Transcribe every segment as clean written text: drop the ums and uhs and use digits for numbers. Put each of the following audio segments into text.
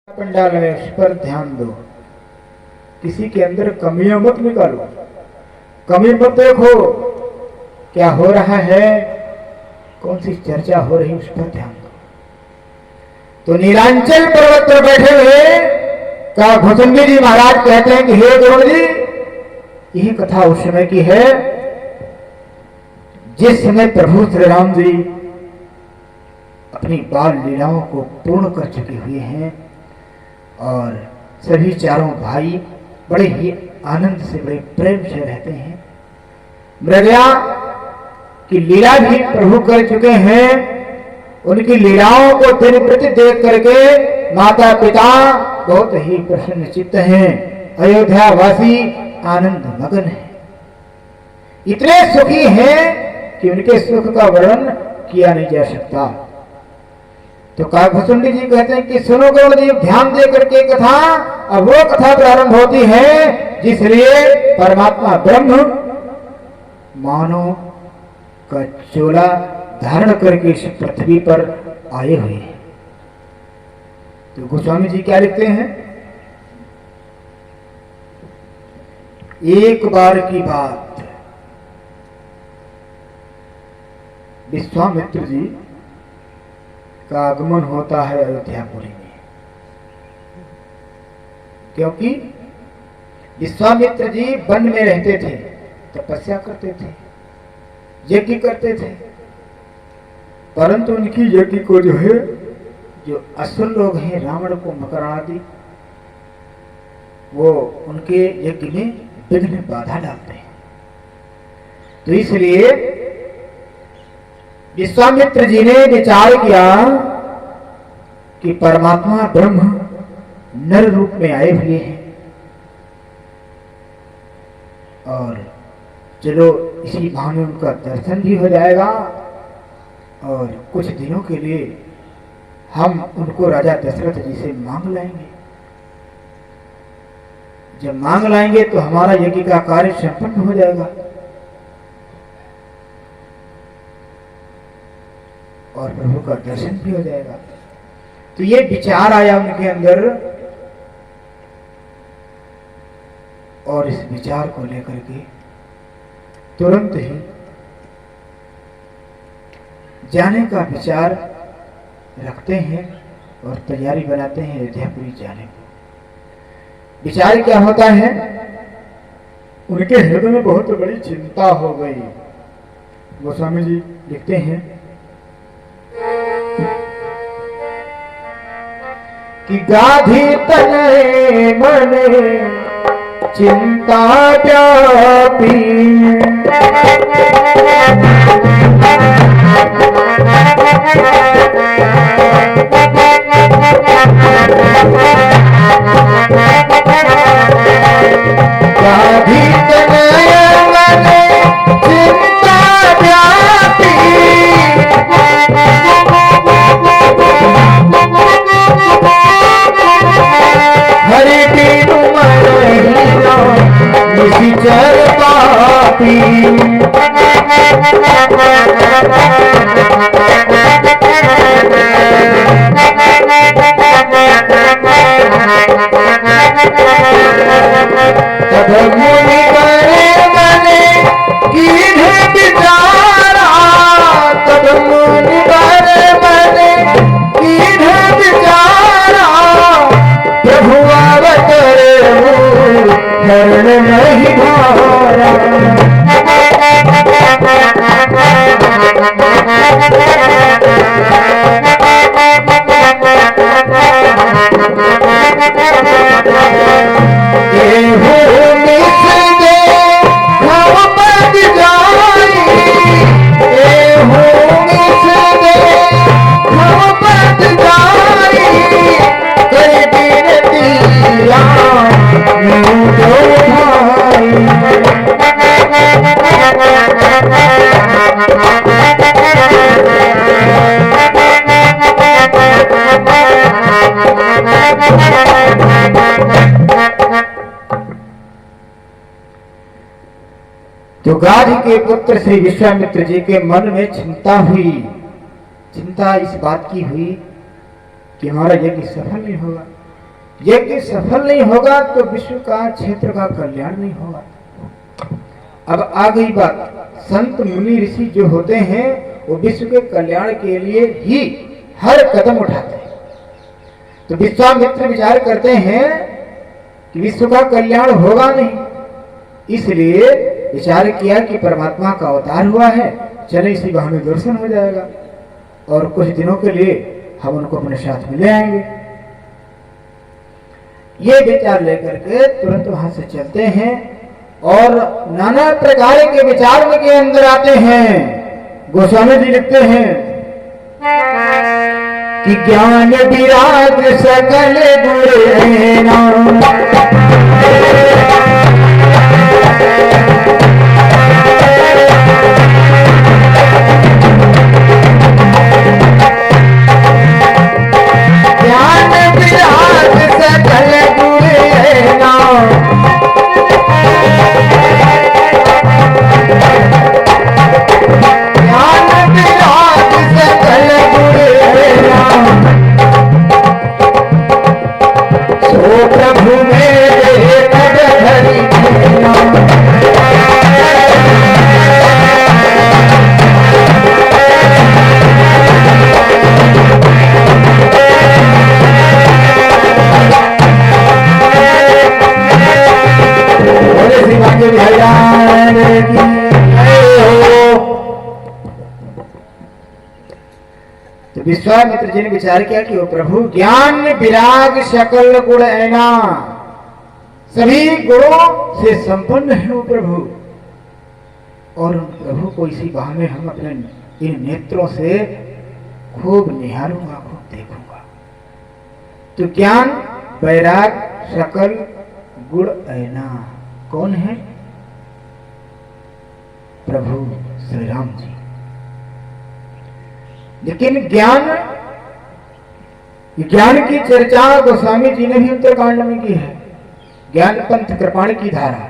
पंडाल में उस पर ध्यान दो, किसी के अंदर कमियां मत निकालो, कमी मत देखो, क्या हो रहा है, कौन सी चर्चा हो रही उस पर ध्यान दो। तो नीलांचल पर्वत पर बैठे हुए का भुजंगी जी महाराज कहते हैं कि हे गुरु जी, यही कथा उस समय की है जिस समय प्रभु श्री राम जी अपनी बाल लीलाओं को पूर्ण कर चुके हुए हैं और सभी चारों भाई बड़े ही आनंद से, बड़े प्रेम से रहते हैं। मृगया की लीला भी प्रभु कर चुके हैं, उनकी लीलाओं को दिन प्रति देख करके माता पिता बहुत ही प्रसन्न चित्त हैं, अयोध्या वासी आनंद मगन है, इतने सुखी हैं कि उनके सुख का वर्णन किया नहीं जा सकता। तो काकभूषुंडी जी कहते हैं कि सुनो गौड़ जी, ध्यान दे करके कथा। अब वो कथा प्रारंभ होती है जिसलिए परमात्मा ब्रह्म मानव का चोला धारण करके इस पृथ्वी पर आए हुए हैं। तो गोस्वामी जी क्या लिखते हैं, एक बार की बात, विश्वामित्र जी का आगमन होता है अयोध्यापुरी में, क्योंकि विश्वामित्र जी वन में रहते थे, तपस्या करते थे, यज्ञ करते थे, परंतु उनकी यज्ञ को जो है, जो असुर लोग हैं रावण को मकरादि, वो उनके यज्ञ में विघ्न बाधा डालते हैं। तो इसलिए विश्वामित्र जी ने विचार किया कि परमात्मा ब्रह्म नर रूप में आए हुए हैं और चलो इसी बहाने उनका दर्शन भी हो जाएगा और कुछ दिनों के लिए हम उनको राजा दशरथ जी से मांग लाएंगे। जब मांग लाएंगे तो हमारा यज्ञ का कार्य संपन्न हो जाएगा और प्रभु का दर्शन भी हो जाएगा। तो ये विचार आया उनके अंदर और इस विचार को लेकर के तुरंत ही जाने का विचार रखते हैं और तैयारी बनाते हैं अयोध्यापुरी जाने को। विचार क्या होता है, उनके हृदय में बहुत बड़ी चिंता हो गई। गोस्वामी जी लिखते हैं कि गाधी तने मने चिंता व्यापी, गाधी तने मने चिंता व्यापी, हरि बिनु मरहिना निश्चर पापी, तब मुनि करे मने कीन्हे विचारा, तब मुनि करे मने कीन्हे विचारा, प्रभु अवतरे शरण नहीं भारा। तो गाधी के पुत्र श्री विश्वामित्र जी के मन में चिंता हुई, चिंता इस बात की हुई कि हमारा यज्ञ सफल नहीं होगा। यज्ञ सफल नहीं होगा तो विश्व का क्षेत्र का कल्याण नहीं होगा। अब आ गई बात, संत मुनि ऋषि जो होते हैं वो विश्व के कल्याण के लिए ही हर कदम उठाते हैं। तो विश्वामित्र विचार करते हैं कि विश्व का कल्याण होगा नहीं, इसलिए विचार किया कि परमात्मा का अवतार हुआ है, चले इसी बहाने दर्शन हो जाएगा और कुछ दिनों के लिए हम उनको अपने साथ में ले आएंगे। ये विचार लेकर के तुरंत वहां से चलते हैं और नाना प्रकार के विचार उनके अंदर आते हैं। गोस्वामी जी लिखते हैं कि ज्ञान विराग सकल गुण नाम, विश्वामित्र जी ने विचार किया कि वो प्रभु ज्ञान विराग सकल गुण ऐना, सभी गुणों से संपन्न है वो प्रभु, और उन प्रभु को इसी बहाने हम अपने इन नेत्रों से खूब निहारूंगा, खूब देखूंगा। तो ज्ञान वैराग सकल गुण ऐना कौन है? प्रभु श्री राम जी। लेकिन ज्ञान की चर्चा गोस्वामी जी ने भी उत्तरकांड में की है, ज्ञान पंथ कृपाण की धारा।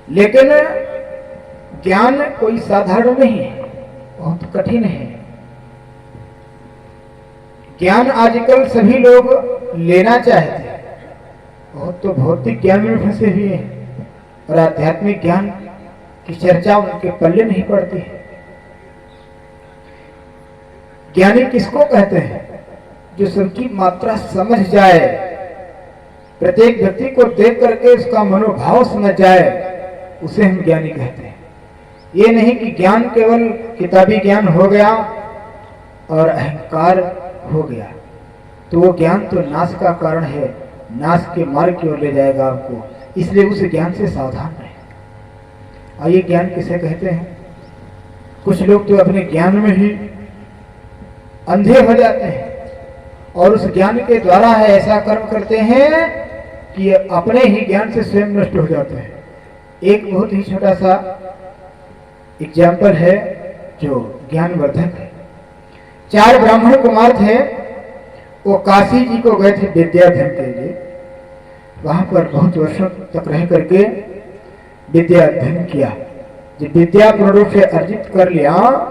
लेकिन ज्ञान कोई साधारण नहीं है, बहुत कठिन है। ज्ञान आजकल सभी लोग लेना चाहते हैं, बहुत तो भौतिक ज्ञान में फंसे हुए हैं और आध्यात्मिक ज्ञान की चर्चा उनके पल्ले नहीं पड़ती है। ज्ञानी किसको कहते हैं? जो सबकी मात्रा समझ जाए, प्रत्येक व्यक्ति को देख करके उसका मनोभाव समझ जाए, उसे हम ज्ञानी कहते हैं। ये नहीं कि ज्ञान केवल किताबी ज्ञान हो गया और अहंकार हो गया, तो वो ज्ञान तो नाश का कारण है, नाश के मार्ग की ओर ले जाएगा आपको, इसलिए उस ज्ञान से सावधान रहें। आइए, ज्ञान किसे कहते हैं? कुछ लोग तो अपने ज्ञान में ही अंधे हो जाते हैं और उस ज्ञान के द्वारा है ऐसा कर्म करते हैं कि अपने ही ज्ञान से स्वयं नष्ट हो जाते हैं। एक बहुत ही छोटा सा एग्जाम्पल है जो ज्ञानवर्धक है। 4 ब्राह्मण कुमार थे, वो काशी जी को गए थे विद्याधन के लिए। वहां पर बहुत वर्षों तक रह करके विद्याधन किया। जब विद्या पूर्ण रूप से अर्जित कर लिया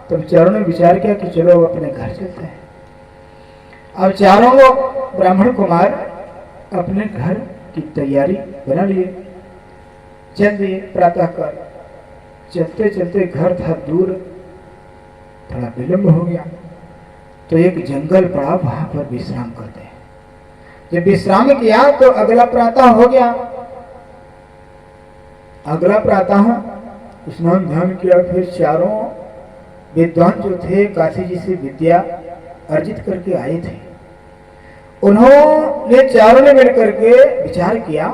तो चारों ने विचार किया कि चलो अपने घर चलते हैं। अब चारों ब्राह्मण कुमार अपने घर की तैयारी बना लिए, चल दिए प्रातःकाल। चलते चलते घर था दूर, थोड़ा विलंब हो गया तो एक जंगल पड़ा, वहां पर विश्राम करते हैं। जब विश्राम किया तो अगला प्रातः हो गया। अगला प्रातः स्नान ध्यान किया, फिर चारों विद्वान जो थे काशी जी से विद्या अर्जित करके आए थे, उन्होंने चारों ने मिलकर के विचार किया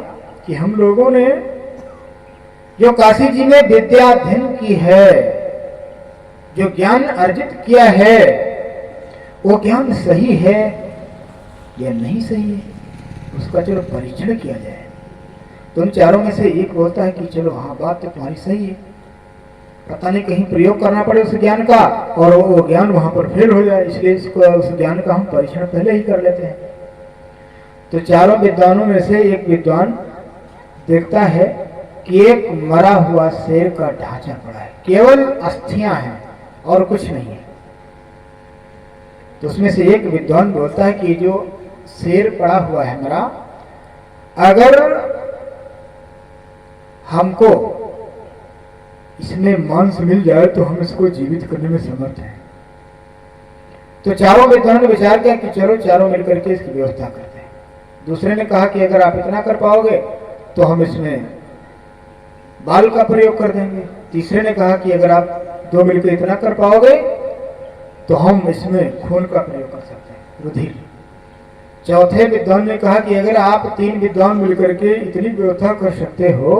कि हम लोगों ने जो काशी जी में विद्या अध्ययन की है, जो ज्ञान अर्जित किया है, वो ज्ञान सही है या नहीं सही है, उसका चलो परीक्षण किया जाए। तो उन चारों में से एक बोलता है कि चलो हाँ, बात तो तुम्हारी सही है, पता नहीं कहीं प्रयोग करना पड़े उस ज्ञान का और वो ज्ञान वहां पर फेल हो जाए, इसलिए इसको उस ज्ञान का हम परीक्षण पहले ही कर लेते हैं। तो चारों विद्वानों में से एक विद्वान देखता है कि एक मरा हुआ शेर का ढांचा पड़ा है, केवल अस्थियां हैं और कुछ नहीं है। तो उसमें से एक विद्वान बोलता है कि जो शेर पड़ा हुआ है हमारा, अगर हमको इसमें मांस मिल जाए तो हम इसको जीवित करने में समर्थ हैं। तो चारों विद्वानों ने विचार किया कि चलो चारों मिलकर के इसकी व्यवस्था करते हैं। दूसरे ने कहा कि अगर आप इतना कर पाओगे तो हम इसमें बाल का प्रयोग कर देंगे। तीसरे ने कहा कि अगर आप दो मिलकर इतना कर पाओगे तो हम इसमें खून का प्रयोग कर सकते हैं, रुधिर। चौथे विद्वान ने कहा कि अगर आप तीन विद्वान मिलकर के इतनी व्यवस्था कर सकते हो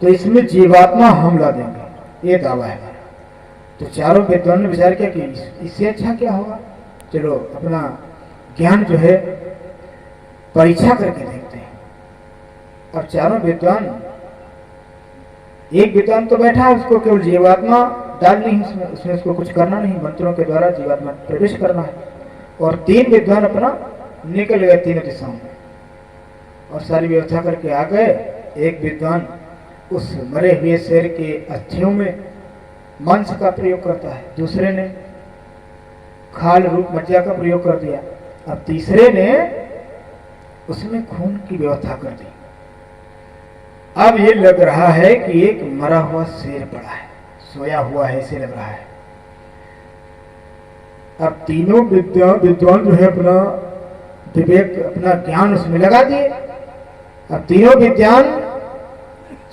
तो इसमें जीवात्मा हम ला देंगे, ये दावा है हमारा। तो चारों विद्वान ने विचार किया कि इससे अच्छा क्या होगा, चलो अपना ज्ञान जो है परीक्षा करके देखते हैं। अब चारों विद्वान, एक विद्वान तो बैठा है, उसको केवल जीवात्मा डालनी है उसमें उसको कुछ करना नहीं, मंत्रों के द्वारा जीवात्मा प्रवेश करना है। और तीन विद्वान अपना निकल गए तीनों दिशाओं में और सारी व्यवस्था करके आ गए। एक विद्वान उस मरे हुए शेर के अस्थियों में मांस का प्रयोग करता है, दूसरे ने खाल रूप मज्जा का प्रयोग कर दिया, अब तीसरे ने उसमें खून की व्यवस्था कर दी। अब ये लग रहा है कि एक मरा हुआ शेर पड़ा है, सोया हुआ है, ऐसे लग रहा है। अब तीनों विद्वान जो है अपना विवेक, अपना ज्ञान उसमें लगा दिए। अब तीनों विद्वान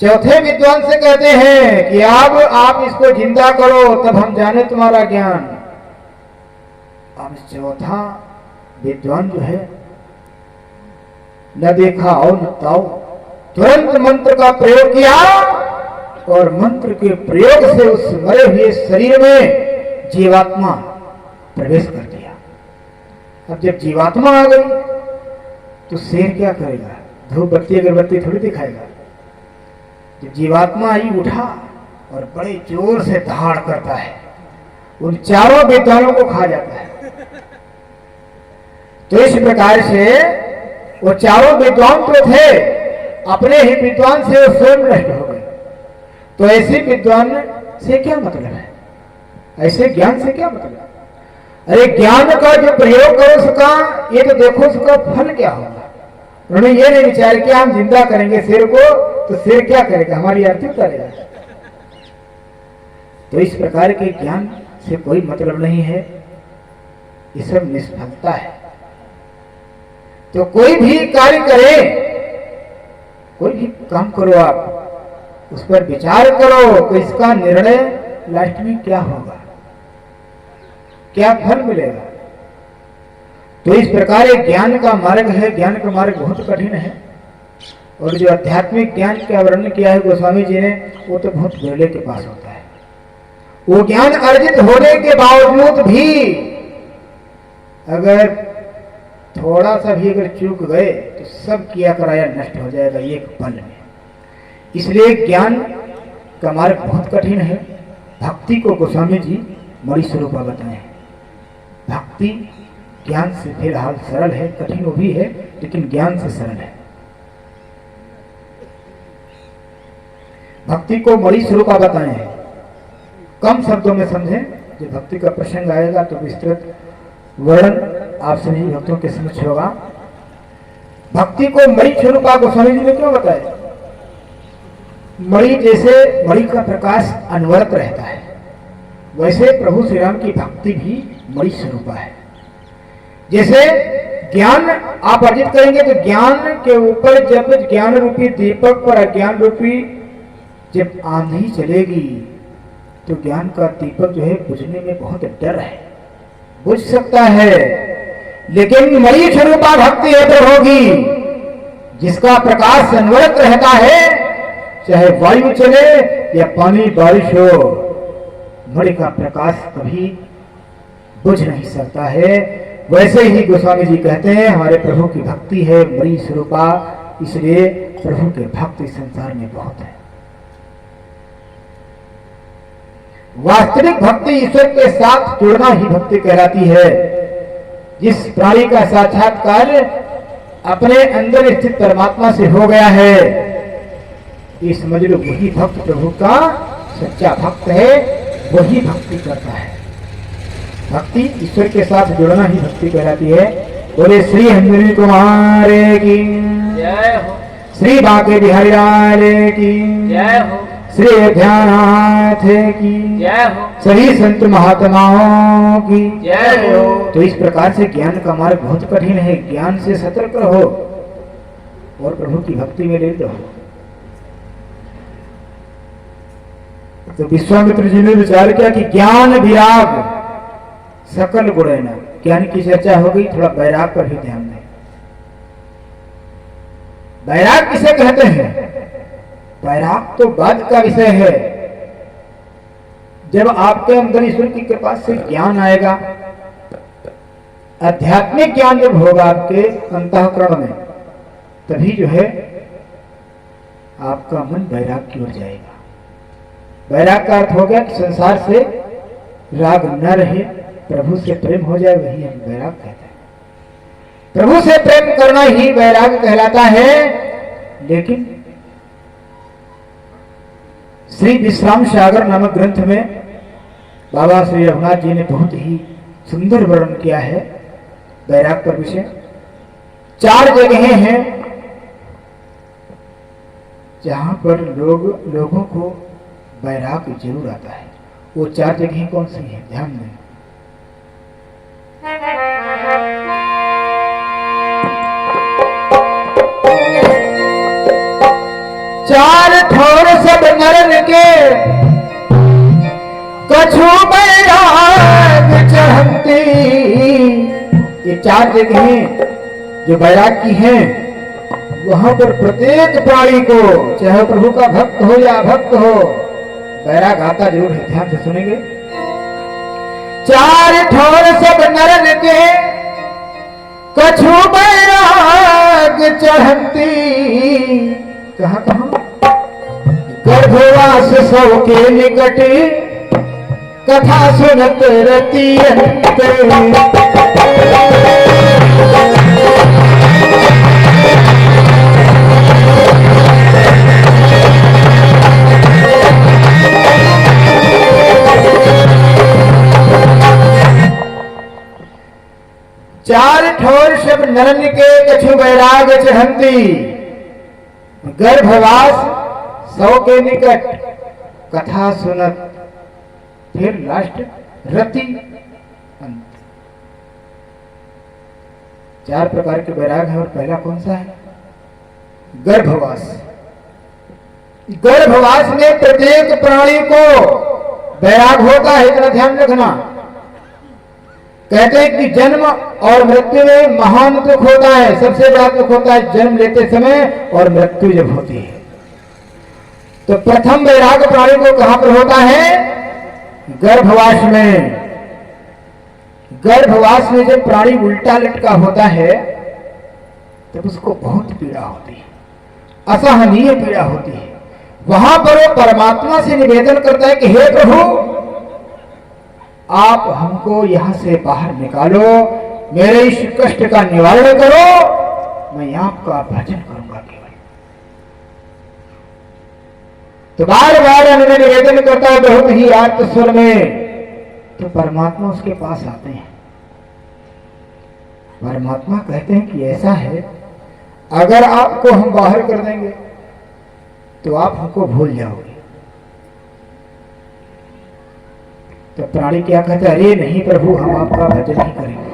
चौथे विद्वान से कहते हैं कि अब आप इसको जिंदा करो तब हम जाने तुम्हारा ज्ञान। अब चौथा विद्वान जो है न देखा और न ताओ, तुरंत मंत्र का प्रयोग किया और मंत्र के प्रयोग से उस मरे हुए शरीर में जीवात्मा प्रवेश कर दिया। अब जब जीवात्मा आ गई तो शेर क्या करेगा, धूप बत्ती अगरबत्ती थोड़ी दिखाएगा। जब जीवात्मा आई उठा और बड़े जोर से धाड़ करता है, उन चारों विद्वानों को खा जाता है। तो इस प्रकार से वो चारों विद्वान तो थे, अपने ही विद्वान से वो स्वयं नष्ट हो गए। तो ऐसे विद्वान से क्या मतलब है, ऐसे ज्ञान से क्या मतलब है? अरे ज्ञान का जो प्रयोग करो उसका, ये तो देखो उसका फल क्या होगा। उन्होंने ये नहीं विचार किया हम जिंदा करेंगे शेर को तो शेर क्या करेगा, हमारी आरती उतारेगा। तो इस प्रकार के ज्ञान से कोई मतलब नहीं है, ये सब निष्फलता है। तो कोई भी कार्य करे, कोई भी काम करो, आप उस पर विचार करो तो इसका निर्णय लास्ट में क्या होगा, क्या फल मिलेगा। तो इस प्रकार एक ज्ञान का मार्ग है, ज्ञान का मार्ग बहुत कठिन है। और जो आध्यात्मिक ज्ञान का वर्णन किया है गोस्वामी जी ने, वो तो बहुत विरले के पास होता है। वो ज्ञान अर्जित होने के बावजूद भी अगर थोड़ा सा भी अगर चूक गए तो सब किया कराया नष्ट हो जाएगा एक पल में। इसलिए ज्ञान का मार्ग बहुत कठिन है। भक्ति को गोस्वामी जी बड़ी स्वरूपा बताए। भक्ति ज्ञान से फिलहाल सरल है, कठिन वो भी है लेकिन ज्ञान से सरल है। भक्ति को बड़ी स्वरूपा बताए हैं, कम शब्दों में समझें। जब भक्ति का प्रसंग आएगा तो विस्तृत वर्णन आप सभी भक्तों के समक्ष होगा। भक्ति को मणि स्वरूपा गोस्वामी जी ने क्यों बताया? मणि जैसे मणि का प्रकाश अनवरत रहता है, वैसे प्रभु श्री राम की भक्ति भी मणि स्वरूपा है। जैसे ज्ञान आप अर्जित करेंगे तो ज्ञान के ऊपर जब ज्ञान रूपी दीपक पर अज्ञान रूपी जब आंधी चलेगी तो ज्ञान का दीपक जो है बुझने में बहुत डर है, बुझ सकता है। लेकिन मणि स्वरूपा भक्ति है प्रभु की, जिसका प्रकाश अनवरत रहता है, चाहे वायु चले या पानी बारिश हो, मणि का प्रकाश कभी बुझ नहीं सकता है। वैसे ही गोस्वामी जी कहते हैं हमारे प्रभु की भक्ति है मणि स्वरूपा, इसलिए प्रभु के भक्त इस संसार में बहुत है। वास्तविक भक्ति ईश्वर के साथ जुड़ना ही भक्ति कहलाती है। जिस प्राणी का साक्षात्कार अपने अंदर स्थित परमात्मा से हो गया है, ये समझ लो वही भक्त प्रभु का सच्चा भक्त है, वही भक्ति करता है। भक्ति ईश्वर के साथ जुड़ना ही भक्ति कहलाती है। बोले श्री अंजनी कुमार की जय हो, श्री बांके बिहारी लाल की जय हो, श्री अध्यानाथ की जय हो, सभी संत महात्माओं की जय हो। तो इस प्रकार से ज्ञान का मार्ग बहुत कठिन है। ज्ञान से सतर्क रहो और प्रभु की भक्ति में लीन रहो। तो विश्वामित्र जी ने विचार किया कि ज्ञान विराग सकल गुण है ना। ज्ञान की चर्चा हो गई, थोड़ा वैराग पर भी ध्यान दें। वैराग किसे कहते हैं? वैराग तो बाद का विषय है। जब आपके अंदर ईश्वर की कृपा से ज्ञान आएगा, आध्यात्मिक ज्ञान जब होगा आपके अंतःकरण में, तभी जो है आपका मन वैराग की ओर जाएगा। वैराग का अर्थ हो गया कि संसार से राग न रहे, प्रभु से प्रेम हो जाए, वही हम वैराग कहते हैं। प्रभु से प्रेम करना ही वैराग कहलाता है। लेकिन श्री विश्राम सागर नामक ग्रंथ में बाबा श्री रघुनाथ जी ने बहुत ही सुंदर वर्णन किया है वैराग पर विषय। 4 जगहें हैं जहां पर लोगों को वैराग जरूर आता है। वो 4 जगहें कौन सी हैं? ध्यान दें। चार ठोर सब नरन के कछु बैराग चढ़ती। ये 4 जगहें जो बैराग की हैं, वहां पर प्रत्येक प्राणी को, चाहे प्रभु का भक्त हो या अभक्त हो, बैराग आता जरूर है। ध्यान से सुनेंगे। 4 ठोर सब नरन के कछु बैराग चढ़ती। कहां कहां? गर्भवास 100 के निकट कथा सुनत रति अंते। 4 ठोर सब नरन के कछु बैराग चढ़ंती। गर्भवास 100 के निकट कथा सुनत, फिर लास्ट रति अंत। 4 प्रकार के बैराग है। और पहला कौन सा है? गर्भवास। गर्भवास में प्रत्येक प्राणी को बैराग होता है, इतना ध्यान रखना। कहते हैं कि जन्म और मृत्यु में महान दुख होता है। सबसे बड़ा दुख होता है जन्म लेते समय और मृत्यु जब होती है। तो प्रथम वैराग प्राणी को कहां पर होता है? गर्भवास में। गर्भवास में जब प्राणी उल्टा लटका होता है तब उसको बहुत पीड़ा होती है, असहनीय पीड़ा होती है। वहां पर वो परमात्मा से निवेदन करता है कि हे प्रभु, आप हमको यहां से बाहर निकालो, मेरे इस कष्ट का निवारण करो, मैं आपका भजन करूंगा केवल। तो बार बार निवेदन करता है बहुत ही आर्त स्वर में। तो परमात्मा उसके पास आते हैं। परमात्मा कहते हैं कि ऐसा है, अगर आपको हम बाहर कर देंगे तो आप हमको भूल जाओगे। तो प्राणी क्या कहते हैं? अरे नहीं प्रभु, हम आपका भजन ही करेंगे।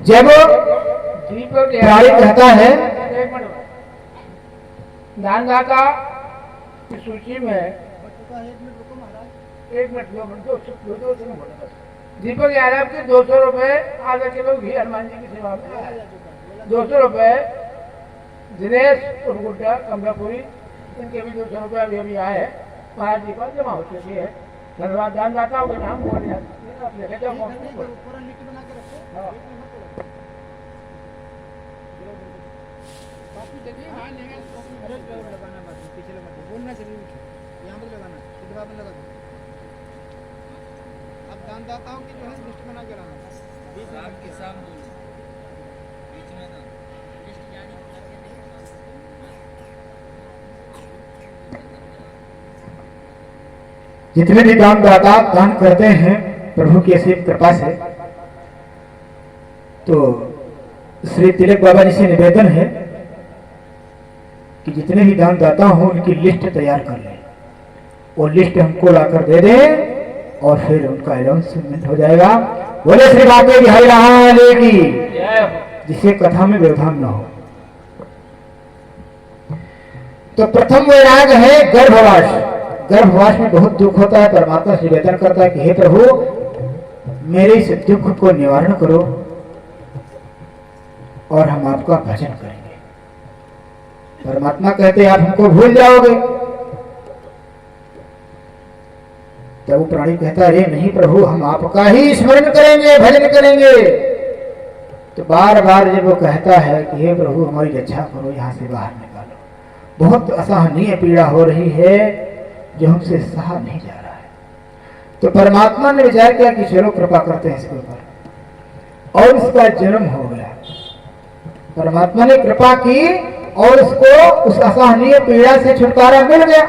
जब प्राणी कहता है, दानदाता की सूची में 1 मिनट 2 दीपक यादव के 200 रुपए, आधा किलो घी हनुमान जी की सेवा में 200 रुपए। दिनेश गुड्डा कमलापुरी, इनके भी 200 रुपये अभी अभी आए हैं। 5 दीपक जमा हो चुकी है। धन्यवाद। दानदाताओं के नाम बोल रहे अब दानदाताओं की जो है लिस्ट बना के लाना। जितने भी दानदाता दान करते हैं प्रभु की असीम कृपा से, तो श्री तिलक बाबा जी से निवेदन है कि जितने भी दानदाता हों उनकी लिस्ट तैयार कर लें, वो लिस्ट हमको लाकर दे दें और फिर उनका अनाउंसमेंट हो जाएगा। बोले श्री बाबा बिहारी लाल की, जिससे कथा में व्यवधान न हो। तो प्रथम वैराग है गर्भवास। गर्भवास में बहुत दुख होता है। परमात्मा से निवेदन करता है कि हे प्रभु मेरे इस दुख को निवारण करो और हम आपका भजन करेंगे। परमात्मा कहते आप हमको भूल जाओगे। तब वो प्राणी कहता अरे नहीं प्रभु, हम आपका ही स्मरण करेंगे, भजन करेंगे। तो बार बार जब वो कहता है कि हे प्रभु हमारी रक्षा करो, यहाँ से बाहर निकालो, बहुत असहनीय पीड़ा हो रही है जो हमसे सहा नहीं जा रहा है। तो परमात्मा ने विचार किया कि चलो कृपा करते हैं इसके ऊपर, और इसका जन्म हो गया। परमात्मा ने कृपा की और उसको उस असहनीय पीड़ा से छुटकारा मिल गया।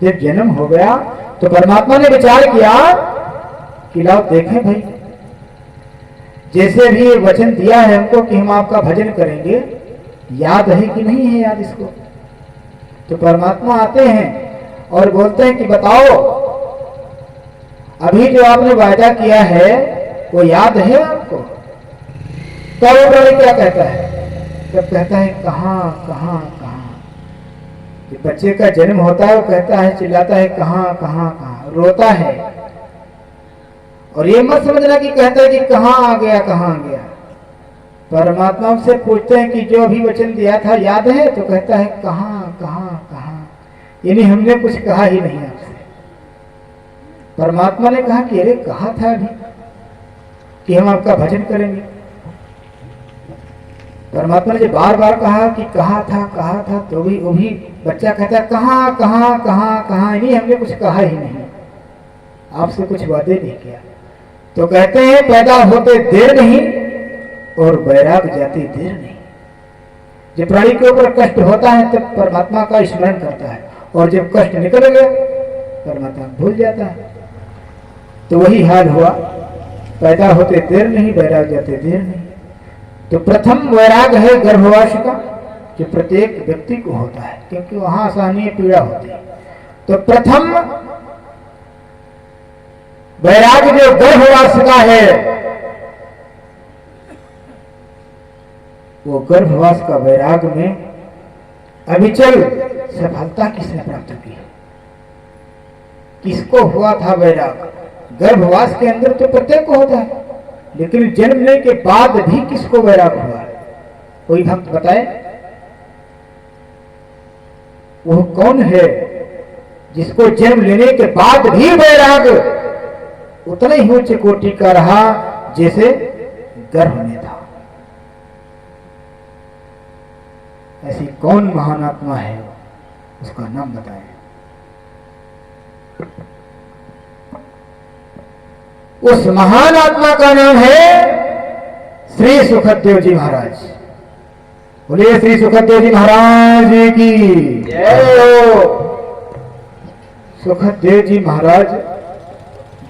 जब जन्म हो गया तो परमात्मा ने विचार किया कि लाओ देखें भाई, जैसे भी वचन दिया है हमको कि हम आपका भजन करेंगे, याद है कि नहीं है याद इसको। तो परमात्मा आते हैं और बोलते हैं कि बताओ अभी जो आपने वायदा किया है वो याद है आपको? तब वो प्रभु क्या कहता है? तब कहता है कहां कहां कहां। बच्चे का जन्म होता है वो कहता है, चिल्लाता है कहां कहां कहां, रोता है। और ये मत समझना कि कहता है कि कहां आ गया कहां आ गया। परमात्मा से पूछते हैं कि जो अभी वचन दिया था याद है? तो कहता है कहां कहां कहां, यानी हमने कुछ कहा ही नहीं आपसे। परमात्मा ने कहा कि अरे कहा था अभी कि हम आपका भजन करेंगे। परमात्मा ने बार बार कहा कि कहा था, तो भी वो भी बच्चा कहता है कहां कहां कहां कहां, नहीं हमने कुछ कहा ही नहीं, आपसे कुछ वादे नहीं किया। तो कहते हैं पैदा होते देर नहीं और बैराग जाते देर नहीं। जब प्राणी के ऊपर कष्ट होता है तब परमात्मा का स्मरण करता है, और जब कष्ट निकल गया परमात्मा भूल जाता है। तो वही हाल हुआ, पैदा होते देर नहीं, बैराग जाते देर नहीं। तो प्रथम वैराग है गर्भवास का, जो प्रत्येक व्यक्ति को होता है, क्योंकि वहां असहनीय पीड़ा होती है। तो प्रथम वैराग जो गर्भवास का है, वो गर्भवास का वैराग में अविचल सफलता किसने प्राप्त की? किसको हुआ था वैराग? गर्भवास के अंदर तो प्रत्येक को होता है, लेकिन जन्मने के बाद भी किसको वैराग हुआ? कोई भक्त बताए वो कौन है जिसको जन्म लेने के बाद भी वैराग उतना ही उच्च कोटि का रहा जैसे गर्भ में था? ऐसी कौन महान आत्मा है, उसका नाम बताएं। उस महान आत्मा का नाम है श्री सुखदेव जी महाराज। बोलिए श्री सुखदेव जी महाराज की जय। सुखदेव जी महाराज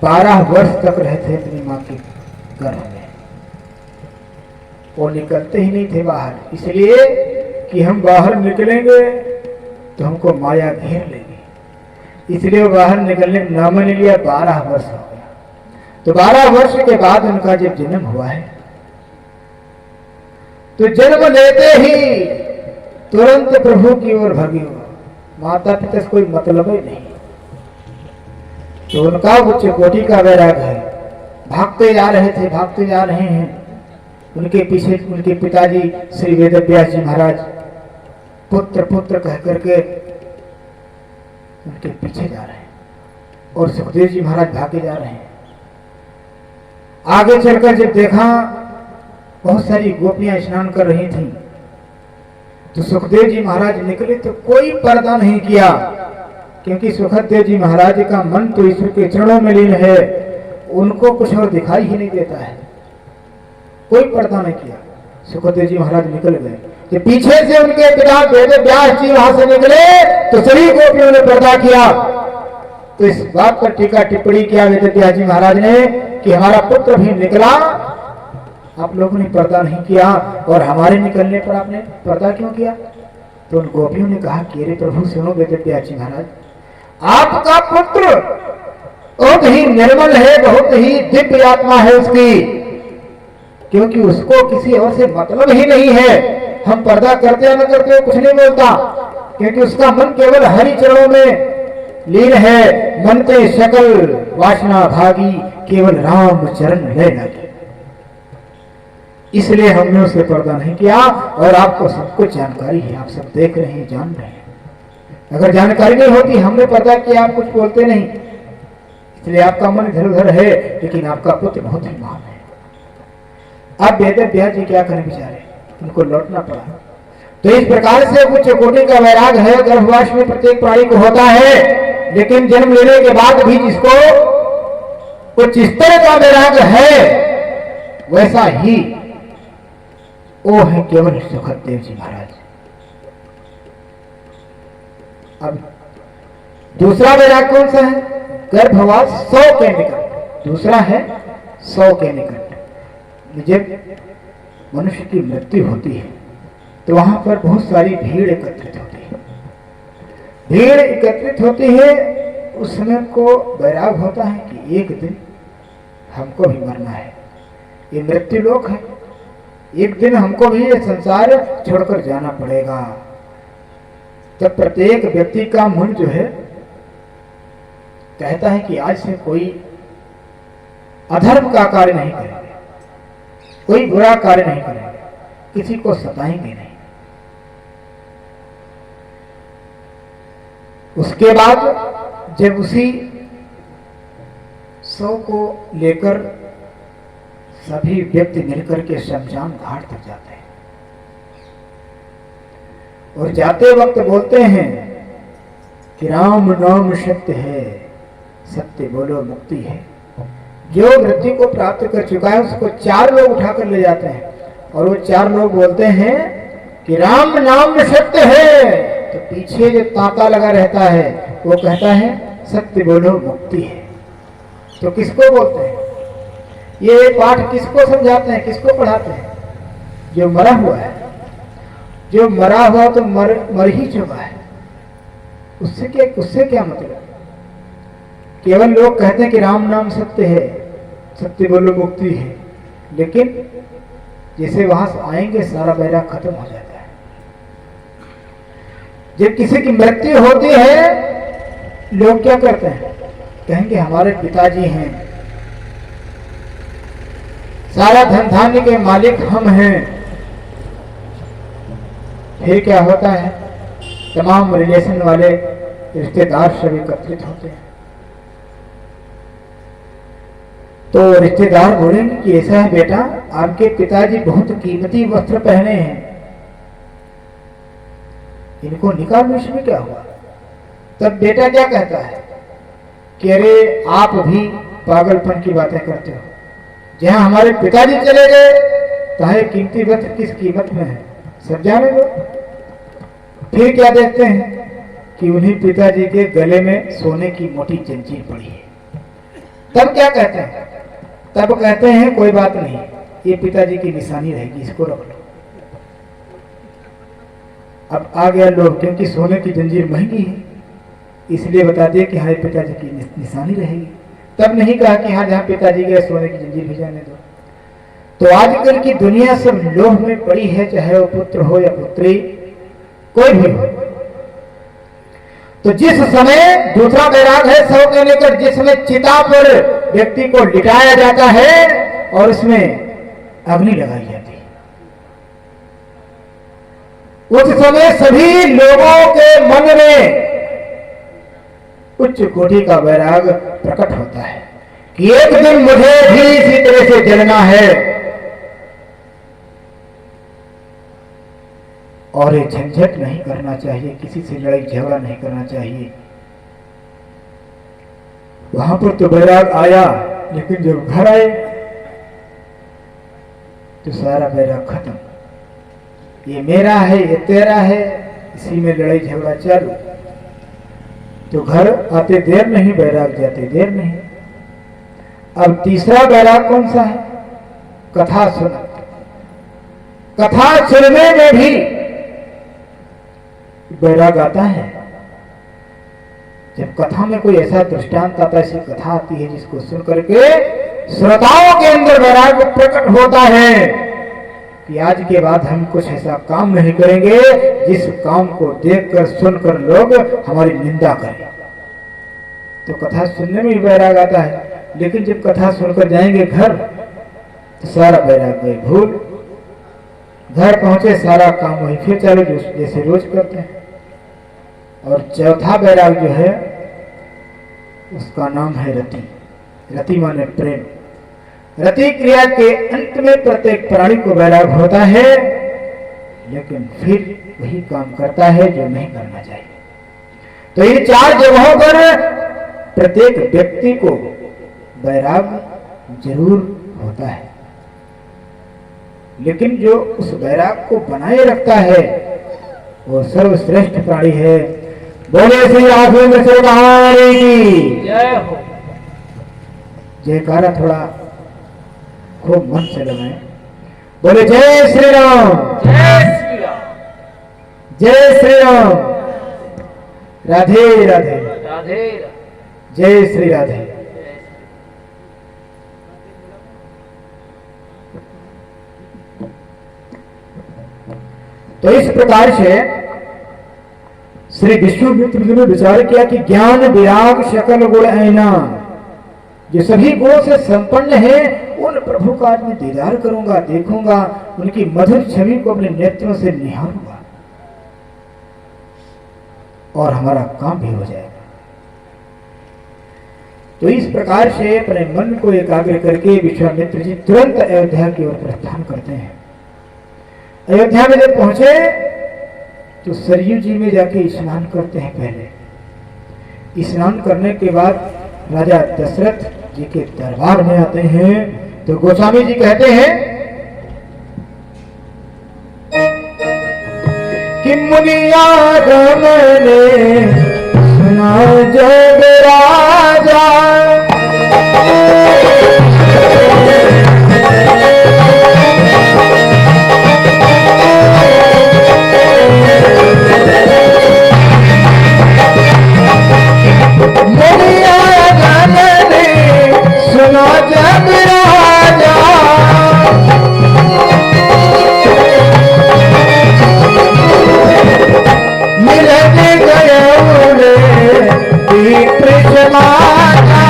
12 वर्ष तक रहे थे अपनी मां के गर्भ में। वो निकलते ही नहीं थे बाहर, इसलिए कि हम बाहर निकलेंगे तो हमको माया घेर लेगी, इसलिए वो बाहर निकलने का नाम नहीं लिया। 12 वर्ष हो गया। तो 12 वर्ष के बाद उनका जब जन्म हुआ है, तो जन्म लेते ही तुरंत प्रभु की ओर भागी हुआ। माता पिता से कोई मतलब ही नहीं। तो उनका उच्च कोटि का वैराग है। भागते जा रहे थे, भागते जा रहे हैं। उनके पीछे उनके पिताजी श्री वेदव्यास जी महाराज पुत्र पुत्र कह करके उनके पीछे जा रहे हैं, और सुखदेव जी महाराज भागे जा रहे हैं। आगे चलकर जब देखा बहुत सारी गोपियां स्नान कर रही थीं, तो सुखदेव जी महाराज निकले तो कोई पर्दा नहीं किया, क्योंकि सुखदेव जी महाराज का मन तो ईश्वर के चरणों में लीन है, उनको कुछ और दिखाई ही नहीं देता है। कोई पर्दा नहीं किया। सुखदेव जी महाराज निकल गए। कि पीछे से उनके पिता वेदव्यास जी वहां से निकले तो सभी गोपियों ने पर्दा किया तो इस बात पर टीका टिप्पणी किया वेदव्यास जी महाराज ने कि हमारा पुत्र भी निकला, आप लोगों ने पर्दा नहीं किया, और हमारे निकलने पर आपने पर्दा क्यों किया? तो उन गोपियों ने कहा कि अरे प्रभु सुनो वेदव्यास जी महाराज, आपका पुत्र बहुत ही निर्मल है, बहुत ही दिव्य आत्मा है उसकी, क्योंकि उसको किसी और से मतलब ही नहीं है। हम पर्दा करते या न करते कुछ नहीं बोलता, क्योंकि उसका मन केवल हरि चरणों में लीन है। मन ते सकल वासना भागी, केवल राम चरण ले लगे। इसलिए हमने उसे पर्दा नहीं किया, और आपको सब कुछ जानकारी है, आप सब देख रहे हैं, जान रहे हैं। अगर जानकारी नहीं होती, हमने पर्दा किया, आप कुछ बोलते नहीं, इसलिए आपका मन इधर उधर है, लेकिन आपका पुत्र बहुत ही महान है। अब वेदव्यास जी क्या करें बेचारे, उनको लौटना पड़ा। तो इस प्रकार से उच्च कोटि का वैराग है, गर्भवास में प्रत्येक प्राणी को होता है, लेकिन जन्म लेने के बाद भी जिसको उच्च स्तर का वैराग है, वैसा ही वो है केवल सुखदेव जी महाराज। अब दूसरा वैराग कौन सा है? गर्भवास 100 के निकट। दूसरा है 100 के निकट। जब मनुष्य की मृत्यु होती है तो वहां पर बहुत सारी भीड़ एकत्रित होती है। भीड़ एकत्रित होती है, उस समय को वैराग होता है कि एक दिन हमको भी मरना है, ये मृत्यु लोक है, एक दिन हमको भी ये संसार छोड़कर जाना पड़ेगा। तब प्रत्येक व्यक्ति का मन जो है कहता है कि आज से कोई अधर्म का कार्य नहीं करेंगे, कोई बुरा कार्य नहीं करेंगे, किसी को सताएंगे नहीं। उसके बाद जब उसी 100 को लेकर सभी व्यक्ति मिलकर के शमशान घाट तक जाते हैं, और जाते वक्त बोलते हैं कि राम नाम सत्य है, सत्य बोलो मुक्ति है। जो मृत्यु को प्राप्त कर चुका है उसको 4 लोग उठाकर ले जाते हैं, और वो 4 लोग बोलते हैं कि राम नाम सत्य है। तो पीछे जो तांता लगा रहता है वो कहता है सत्य बोलो मुक्ति है। तो किसको बोलते हैं? ये पाठ किसको समझाते हैं, किसको पढ़ाते हैं? जो मरा हुआ है। जो मरा हुआ तो मर ही चुका है, उससे क्या मतलब? केवल लोग कहते हैं कि राम नाम सत्य है, सत्य बोलो मुक्ति है, लेकिन जैसे वहां से आएंगे सारा वैराग खत्म हो जाता है। जब किसी की मृत्यु होती है, लोग क्या करते हैं? कहेंगे हमारे पिताजी हैं, सारा धन धान्य के मालिक हम हैं। फिर क्या होता है? तमाम रिलेशन वाले रिश्तेदार सब एकत्रित होते हैं। तो रिश्तेदार बोलेंगे कि ऐसा है बेटा, आपके पिताजी बहुत कीमती वस्त्र पहने हैं, इनको निकालो, इसमें क्या हुआ? तब बेटा क्या कहता है कि अरे आप भी पागलपन की बातें करते हो, जहां हमारे पिताजी चले गए चाहे कीमती वस्त्र किस कीमत में है, सब जाने दो। फिर क्या देखते हैं कि उन्हीं पिताजी के गले में सोने की मोटी जंजीर पड़ी है। तब क्या कहते हैं? तब कहते हैं कोई बात नहीं, ये पिताजी की निशानी रहेगी, इसको रख लो। अब आ गया लोग, क्योंकि सोने की जंजीर महंगी है, इसलिए बता दिए कि हाँ पिताजी की निशानी रहेगी। तब नहीं कहा कि हाँ जहां पिताजी गए सोने की जंजीर भी जाने दो। तो आजकल की दुनिया सब लोभ में पड़ी है, चाहे वो पुत्र हो या पुत्री, कोई भी हो। तो जिस समय दूसरा वैराग है 100 के लेकर, जिसमें चिता पर व्यक्ति को लिटाया जाता है और उसमें अग्नि लगाई जाती है, उस समय सभी लोगों के मन में उच्च कोटि का वैराग प्रकट होता है कि एक दिन मुझे भी इसी तरह से जलना है, और ये झंझट नहीं करना चाहिए, किसी से लड़ाई झगड़ा नहीं करना चाहिए। वहां पर तो वैराग आया, लेकिन जब घर आए तो सारा वैराग खत्म। ये मेरा है, ये तेरा है, इसी में लड़ाई झगड़ा चालू। तो घर आते देर नहीं, बैराग जाते देर नहीं। अब तीसरा बैराग कौन सा है? कथा सुन। कथा सुनने में भी बैराग आता है। जब कथा में कोई ऐसा दृष्टांत आता है, ऐसी कथा आती है जिसको सुन करके श्रोताओं के अंदर वैराग प्रकट होता है कि आज के बाद हम कुछ ऐसा काम नहीं करेंगे जिस काम को देखकर सुनकर लोग हमारी निंदा करें। तो कथा सुनने में भी वैराग आता है, लेकिन जब कथा सुनकर जाएंगे घर तो सारा वैराग गए भूल। घर पहुंचे सारा काम वही फिर चालू जैसे रोज करते हैं। और चौथा बैराग जो है उसका नाम है रति। रति माने प्रेम। रति क्रिया के अंत में प्रत्येक प्राणी को बैराग होता है, लेकिन फिर वही काम करता है जो नहीं करना चाहिए। तो इन चार जगहों पर प्रत्येक व्यक्ति को बैराग जरूर होता है, लेकिन जो उस बैराग को बनाए रखता है वो सर्वश्रेष्ठ प्राणी है। बोले श्री राघवेंद्र सरकार की जय हो। जयकारा थोड़ा खूब मन से लगाए। बोले जय श्री राम, जय श्री राम, जय श्री राम, राधे राधे, राधे जय श्री राधे। तो इस प्रकार से श्री विश्वामित्र जी ने विचार किया कि ज्ञान विराग शकल गुण ऐना, जो सभी गुणों से संपन्न है, उन प्रभु का आज मैं दीदार करूंगा, देखूंगा, उनकी मधुर छवि को अपने नेत्रों से निहारूंगा और हमारा काम भी हो जाएगा। तो इस प्रकार से अपने मन को एकाग्र करके विश्वामित्र जी तुरंत अयोध्या की ओर प्रस्थान करते हैं। अयोध्या में जब पहुंचे तो सरयू जी में जाके स्नान करते हैं। पहले स्नान करने के बाद राजा दशरथ जी के दरबार में आते हैं। तो गोस्वामी जी कहते हैं कि मुनिया गमने सुना जग राजा, सुना जग राजा, मिलन गए दीप जमाना,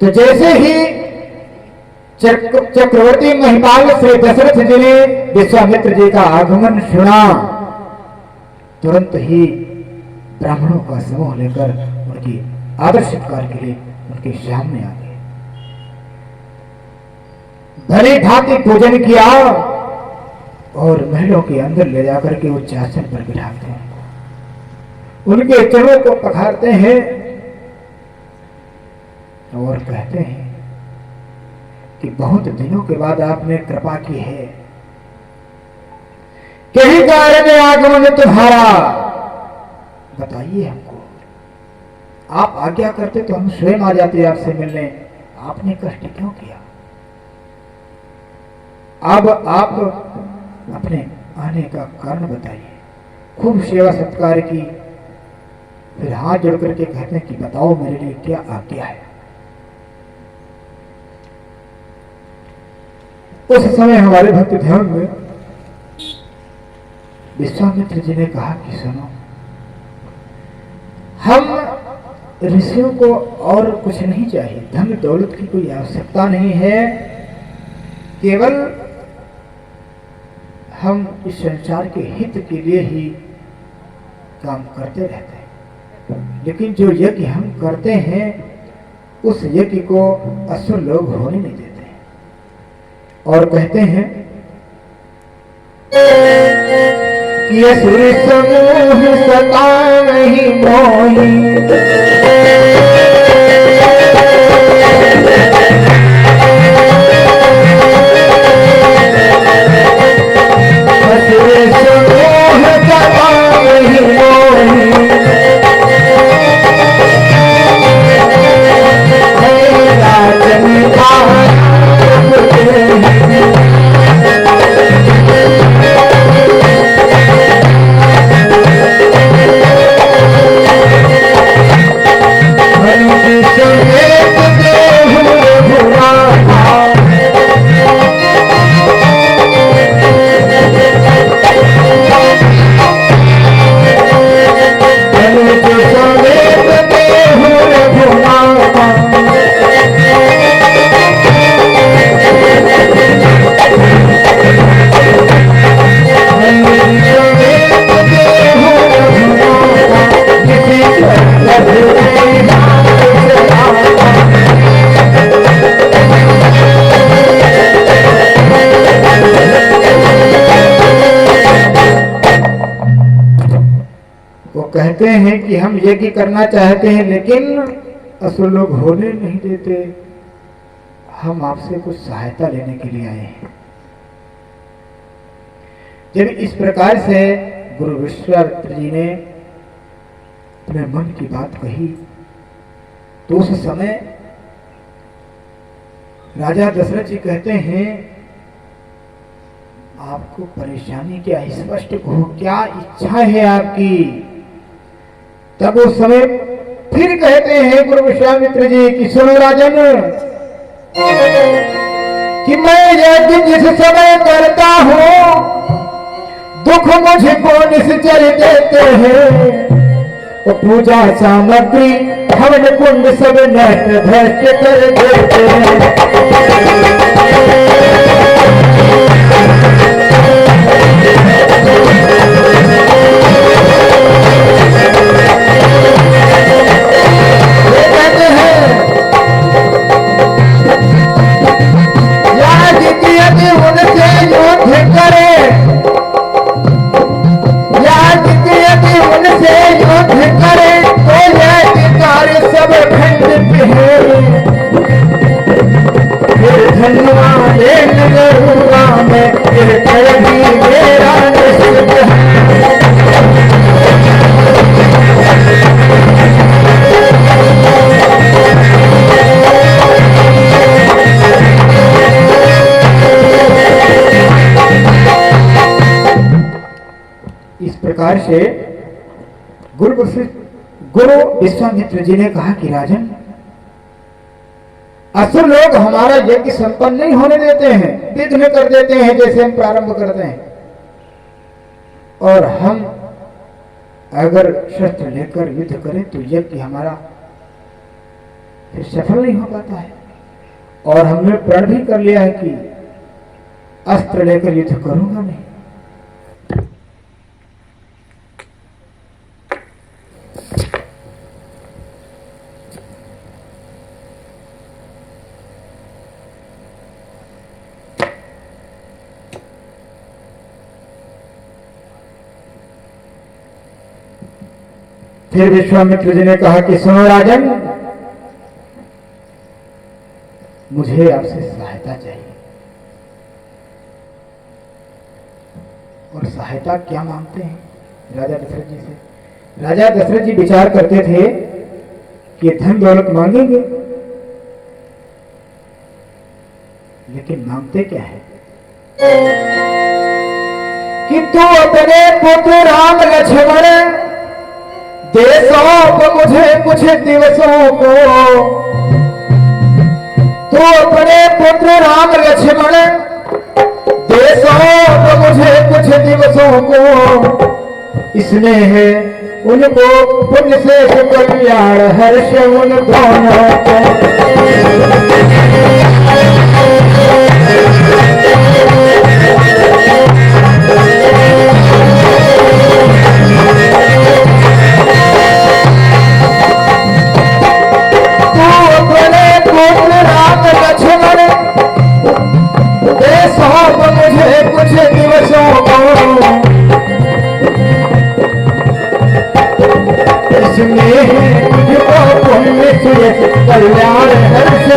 तो जैसे ही चक्रवर्ती महिपाल श्री दशरथ जी ने विश्वामित्र जी का आगमन सुना, तुरंत ही ब्राह्मणों का समूह लेकर उनकी आदर सत्कार के लिए उनके सामने आ गए। भली भांति पूजन किया और महलों के अंदर ले जाकर के उच्च आसन पर बिठाते हैं, उनके चरणों को पखारते हैं और कहते हैं कि बहुत दिनों के बाद आपने कृपा की है, कहीं कारण आगमन तुम्हारा, बताइए हमको। आप आज्ञा करते तो हम स्वयं आ जाते आपसे मिलने, आपने कष्ट क्यों किया? अब आप अपने आने का कारण बताइए। खूब सेवा सत्कार की, फिर हाथ जोड़ करके कहते हैं कि बताओ मेरे लिए क्या आज्ञा है। उस समय हमारे भक्त ध्यान में विश्वामित्र जी ने कहा कि सुनो, हम ऋषियों को और कुछ नहीं चाहिए, धन दौलत की कोई आवश्यकता नहीं है, केवल हम इस संसार के हित के लिए ही काम करते रहते हैं। लेकिन जो यज्ञ हम करते हैं उस यज्ञ को असुर लोग होने नहीं देते हैं। और कहते हैं कि असुर समूह सतावहि मोहि, असुर समूह सतावहि मोहि, हे राजन आप कहते हैं कि हम यज्ञ करना चाहते हैं लेकिन असुर लोग होने नहीं देते, हम आपसे कुछ सहायता लेने के लिए आए हैं। जब इस प्रकार से गुरु विश्वामित्र जी ने अपने मन की बात कही तो उस समय राजा दशरथ जी कहते हैं आपको परेशानी क्या, स्पष्ट हो, क्या इच्छा है आपकी। तब उस समय फिर कहते हैं गुरु विश्वामित्र जी कि सुनो राजन, कि मैं यज्ञ जिस समय करता हूं दुख मुझको निश्चल देते हैं, वो पूजा सामग्री हवन कुंड सब नष्ट भ्रष्ट कर देते हैं। इस प्रकार से गुरु विश्वामित्र जी ने कहा कि राजन, असुर लोग हमारा यज्ञ संपन्न नहीं होने देते हैं, विघ्न कर देते हैं जैसे हम प्रारंभ करते हैं, और हम अगर शस्त्र लेकर युद्ध करें तो यज्ञ हमारा फिर सफल नहीं हो पाता है। और हमने प्रण भी कर लिया है कि अस्त्र लेकर युद्ध करूंगा नहीं। फिर विश्वामित्र जी ने कहा कि सुनो राजन, मुझे आपसे सहायता चाहिए। और सहायता क्या मांगते हैं राजा दशरथ जी से? राजा दशरथ जी विचार करते थे कि धन दौलत मांगेंगे, लेकिन मांगते क्या है कि तू अपने पुत्र राम लक्ष्मण दे सौंप मुझे कुछ दिवसों को, तो अपने पुत्र राम लक्ष्मण दे सौंप मुझे कुछ दिवसों को, इसमें है उनको पुण्य से कल्याण हर्ष उन दोनों को। मुझे कुछ दिवसों को, इसमें मुझको पुण्य से कल्याण हर्ष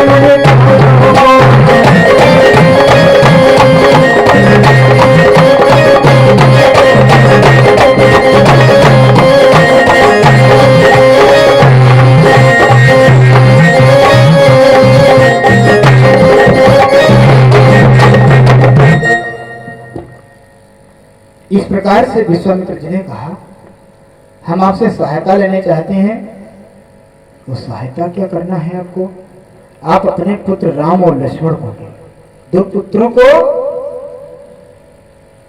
इस प्रकार से विश्वामित्र जी ने कहा, हम आपसे सहायता लेने चाहते हैं। वो सहायता क्या करना है आपको? आप अपने पुत्र राम और लक्ष्मण को, दो पुत्रों को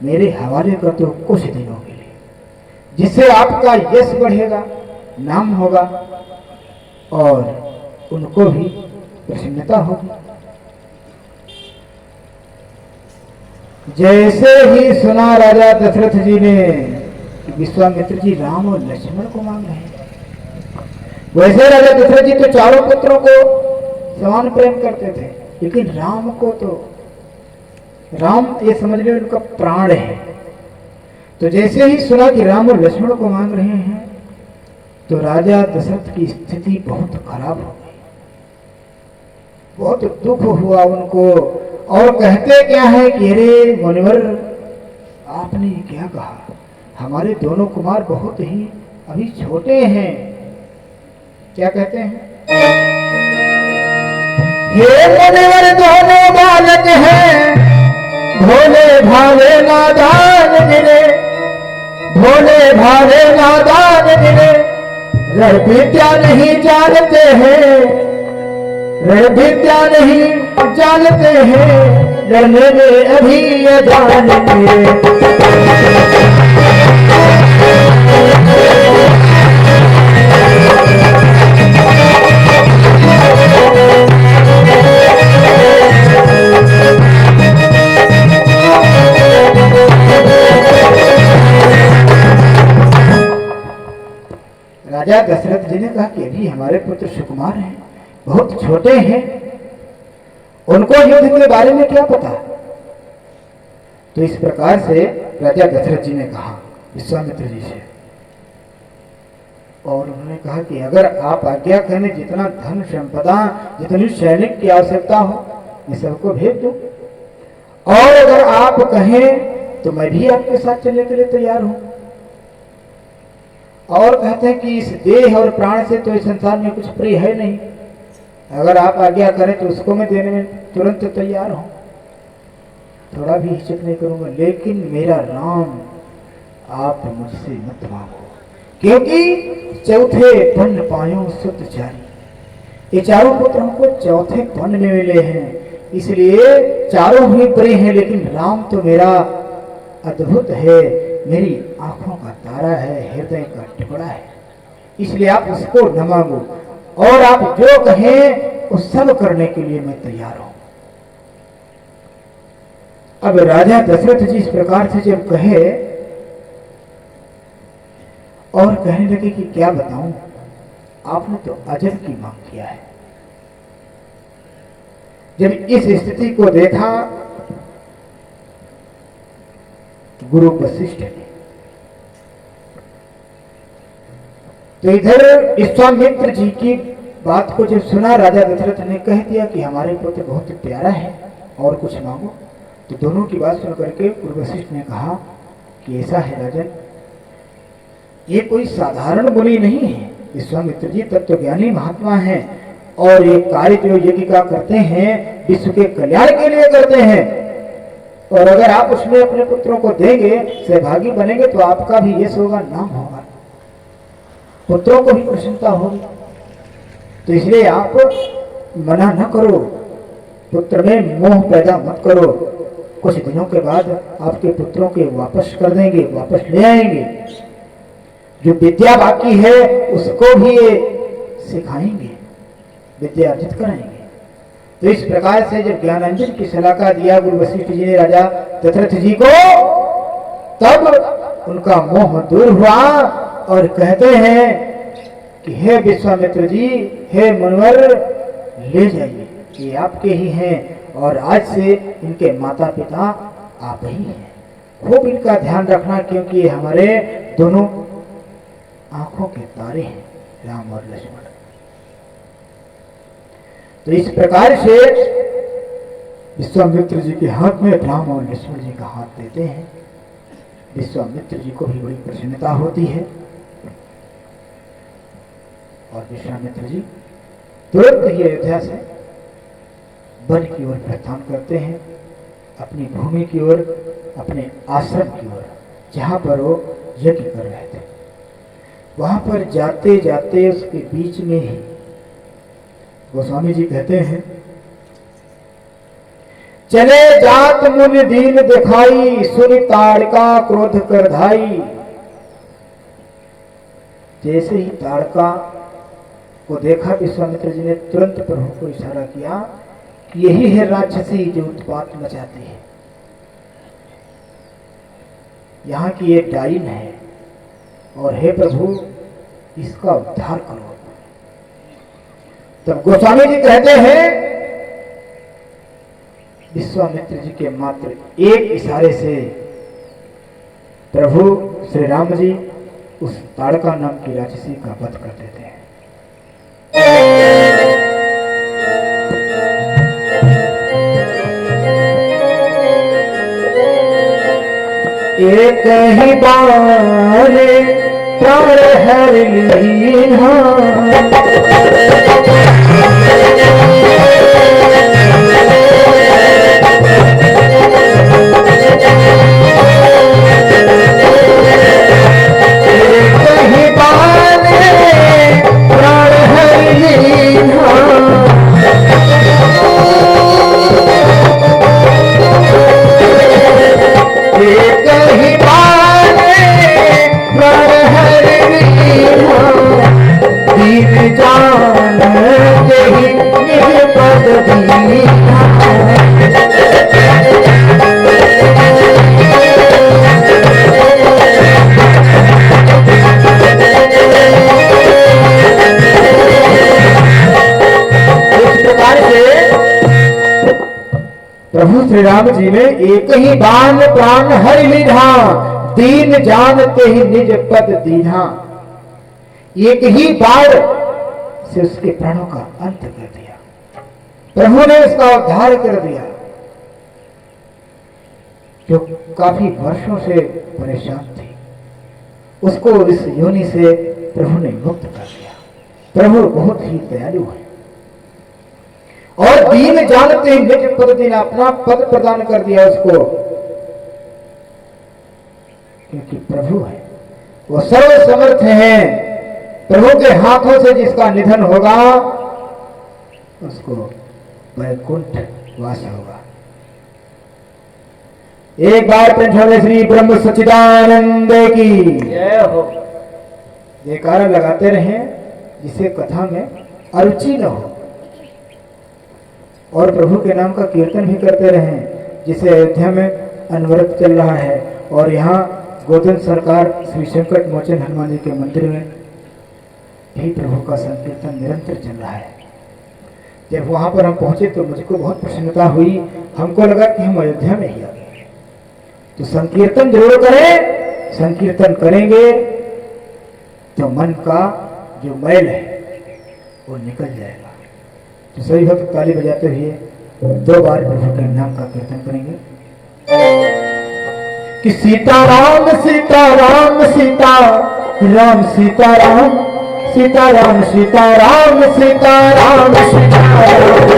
मेरे हवाले कर दो कुछ दिनों के लिए, जिससे आपका यश बढ़ेगा, नाम होगा और उनको भी प्रसन्नता होगी। जैसे ही सुना राजा दशरथ जी ने विश्वामित्र जी राम और लक्ष्मण को मांग रहे हैं, वैसे राजा दशरथ जी तो चारों पुत्रों को समान प्रेम करते थे, लेकिन राम को तो राम ये समझ लो उनका प्राण है। तो जैसे ही सुना कि राम और लक्ष्मण को मांग रहे हैं, तो राजा दशरथ की स्थिति बहुत खराब हो गई, बहुत दुख हुआ उनको। और कहते क्या है कि अरे मुनिवर, आपने क्या कहा? हमारे दोनों कुमार बहुत ही अभी छोटे हैं। क्या कहते हैं? हे मुनिवर, दोनों बालक हैं, भोले भाले नादान गिरे, भोले भाले नादान गिरे, रण विद्या नहीं जानते हैं, रण विद्या नहीं जानते हैं, लड़ने में अभी अजान मेरे। राजा दशरथ जी ने कहा कि अभी हमारे पुत्र सुकुमार हैं, बहुत छोटे हैं, उनको युद्ध के बारे में क्या पता। तो इस प्रकार से राजा दशरथ जी ने कहा विश्वामित्र जी से, और उन्होंने कहा कि अगर आप आज्ञा करें, जितना धन संपदा, जितनी सैनिक की आवश्यकता हो, मैं सबको भेज दूं, और अगर आप कहें तो मैं भी आपके साथ चलने के लिए तैयार हूं। और कहते हैं कि इस देह और प्राण से तो इस संसार में कुछ प्रिय है नहीं, अगर आप आज्ञा करें तो उसको मैं देने में तुरंत तैयार हूं, थोड़ा भी हिचक नहीं करूंगा। लेकिन मेरा राम आप मुझसे मत मांगो, क्योंकि चौथे पन्न पायो सुत चारी, ये चारों पुत्र हमको चौथे पन्न में मिले हैं, इसलिए चारों ही प्रिय हैं, लेकिन राम तो मेरा अद्भुत है, मेरी आंखों का तारा है, हृदय का टुकड़ा है, इसलिए आप उसको न मांगो, और आप जो कहें वो सब करने के लिए मैं तैयार हूं। अब राजा दशरथ जी इस प्रकार से जब कहे और कहने लगे कि क्या बताऊं, आपने तो अजर की मांग किया है। जब इस स्थिति को देखा गुरु वशिष्ठ ने, तो इधर विश्वामित्र जी की बात को जब सुना, राजा दशरथ ने कह दिया कि हमारे पुत्र बहुत प्यारा है और कुछ मांगो। तो दोनों की बात सुन करके गुरु वशिष्ठ ने कहा कि ऐसा है राजन, ये कोई साधारण मुनि नहीं है, विश्वामित्र जी तत्वज्ञानी महात्मा हैं, और ये कार्य जो यज्ञ का करते हैं विश्व के कल्याण के लिए करते हैं, और अगर आप उसमें अपने पुत्रों को देंगे, सहभागी बनेंगे, तो आपका भी यश होगा, नाम होगा। पुत्रों को भी प्रसन्नता होगी। तो इसलिए आप मना न करो, पुत्र में मोह पैदा मत करो। कुछ दिनों के बाद आपके पुत्रों के वापस कर देंगे, वापस ले आएंगे। जो विद्या बाकी है उसको भी ये सिखाएंगे, विद्या अर्जित कराएंगे। तो इस प्रकार से जब ज्ञानांजन की सलाह दिया गुरु वशिष्ठ जी ने राजा दशरथ जी को, तब उनका मोह दूर हुआ और कहते हैं कि हे विश्वामित्र जी, हे मुनिवर, ले जाइए, ये आपके ही हैं और आज से इनके माता पिता आप ही हैं। खूब इनका ध्यान रखना, क्योंकि ये हमारे दोनों आंखों के तारे हैं, राम और लक्ष्मण। तो इस प्रकार से विश्वामित्र जी के हाथ में राम और लक्ष्मण जी का हाथ देते हैं। विश्वामित्र जी को भी बड़ी प्रसन्नता होती है और विश्वामित्र जी तुरंत ही अयोध्या से वन की ओर प्रस्थान करते हैं, अपनी भूमि की ओर, अपने आश्रम की ओर, जहां पर वो यज्ञ कर रहे थे। वहां पर जाते जाते उसके बीच में ही गोस्वामी जी कहते हैं, चले जात मुनि दीन दिखाई, सुनि ताड़का क्रोध कर धाई। जैसे ही ताड़का को देखा विश्वामित्र जी ने तुरंत प्रभु को इशारा किया कि यही है राक्षसी जो उत्पात मचाती है, यहाँ की एक डाइन है और हे प्रभु इसका उद्धार करो। तब गोस्वामी जी कहते हैं, विश्वामित्र जी के मात्र एक इशारे से प्रभु श्री राम जी उस ताड़का नाम की राक्षसी का वध कर देते हैं। एक ही बार प्राण हर लीना, प्रभु श्री राम जी ने एक ही बाण प्राण हर लीधा, दीन जानते ही निज पद दीना। एक ही बाण से उसके प्राणों का अंत कर दिया, प्रभु ने उसका उद्धार कर दिया। जो काफी वर्षों से परेशान थी उसको इस योनि से प्रभु ने मुक्त कर दिया। प्रभु बहुत ही दयालु है और दीन जानते ही निज पद दीना, अपना पद प्रदान कर दिया उसको, क्योंकि प्रभु है, वो सर्व समर्थ है। प्रभु के हाथों से जिसका निधन होगा उसको वैकुंठ वास होगा। एक बार प्रेम श्री ब्रह्म सच्चिदानंद की जय हो। जयकारा लगाते रहे जिसे कथा में अरुचि न हो, और प्रभु के नाम का कीर्तन भी करते रहें। जिसे अयोध्या में अनवरत चल रहा है और यहाँ गोविंद सरकार श्री संकट मोचन हनुमान जी के मंदिर में भी प्रभु का संकीर्तन निरंतर चल रहा है। जब वहां पर हम पहुंचे तो मुझको बहुत प्रसन्नता हुई, हमको लगा कि हम अयोध्या में ही आ गए। तो संकीर्तन जरूर करें, संकीर्तन करेंगे तो मन का जो मैल है वो निकल जाएगा। तो सभी भक्त ताली बजाते हुए 2 बार प्रभु के नाम का कीर्तन करेंगे कि सीताराम सीताराम सीताराम सीताराम सीताराम सीताराम सीताराम सीताराम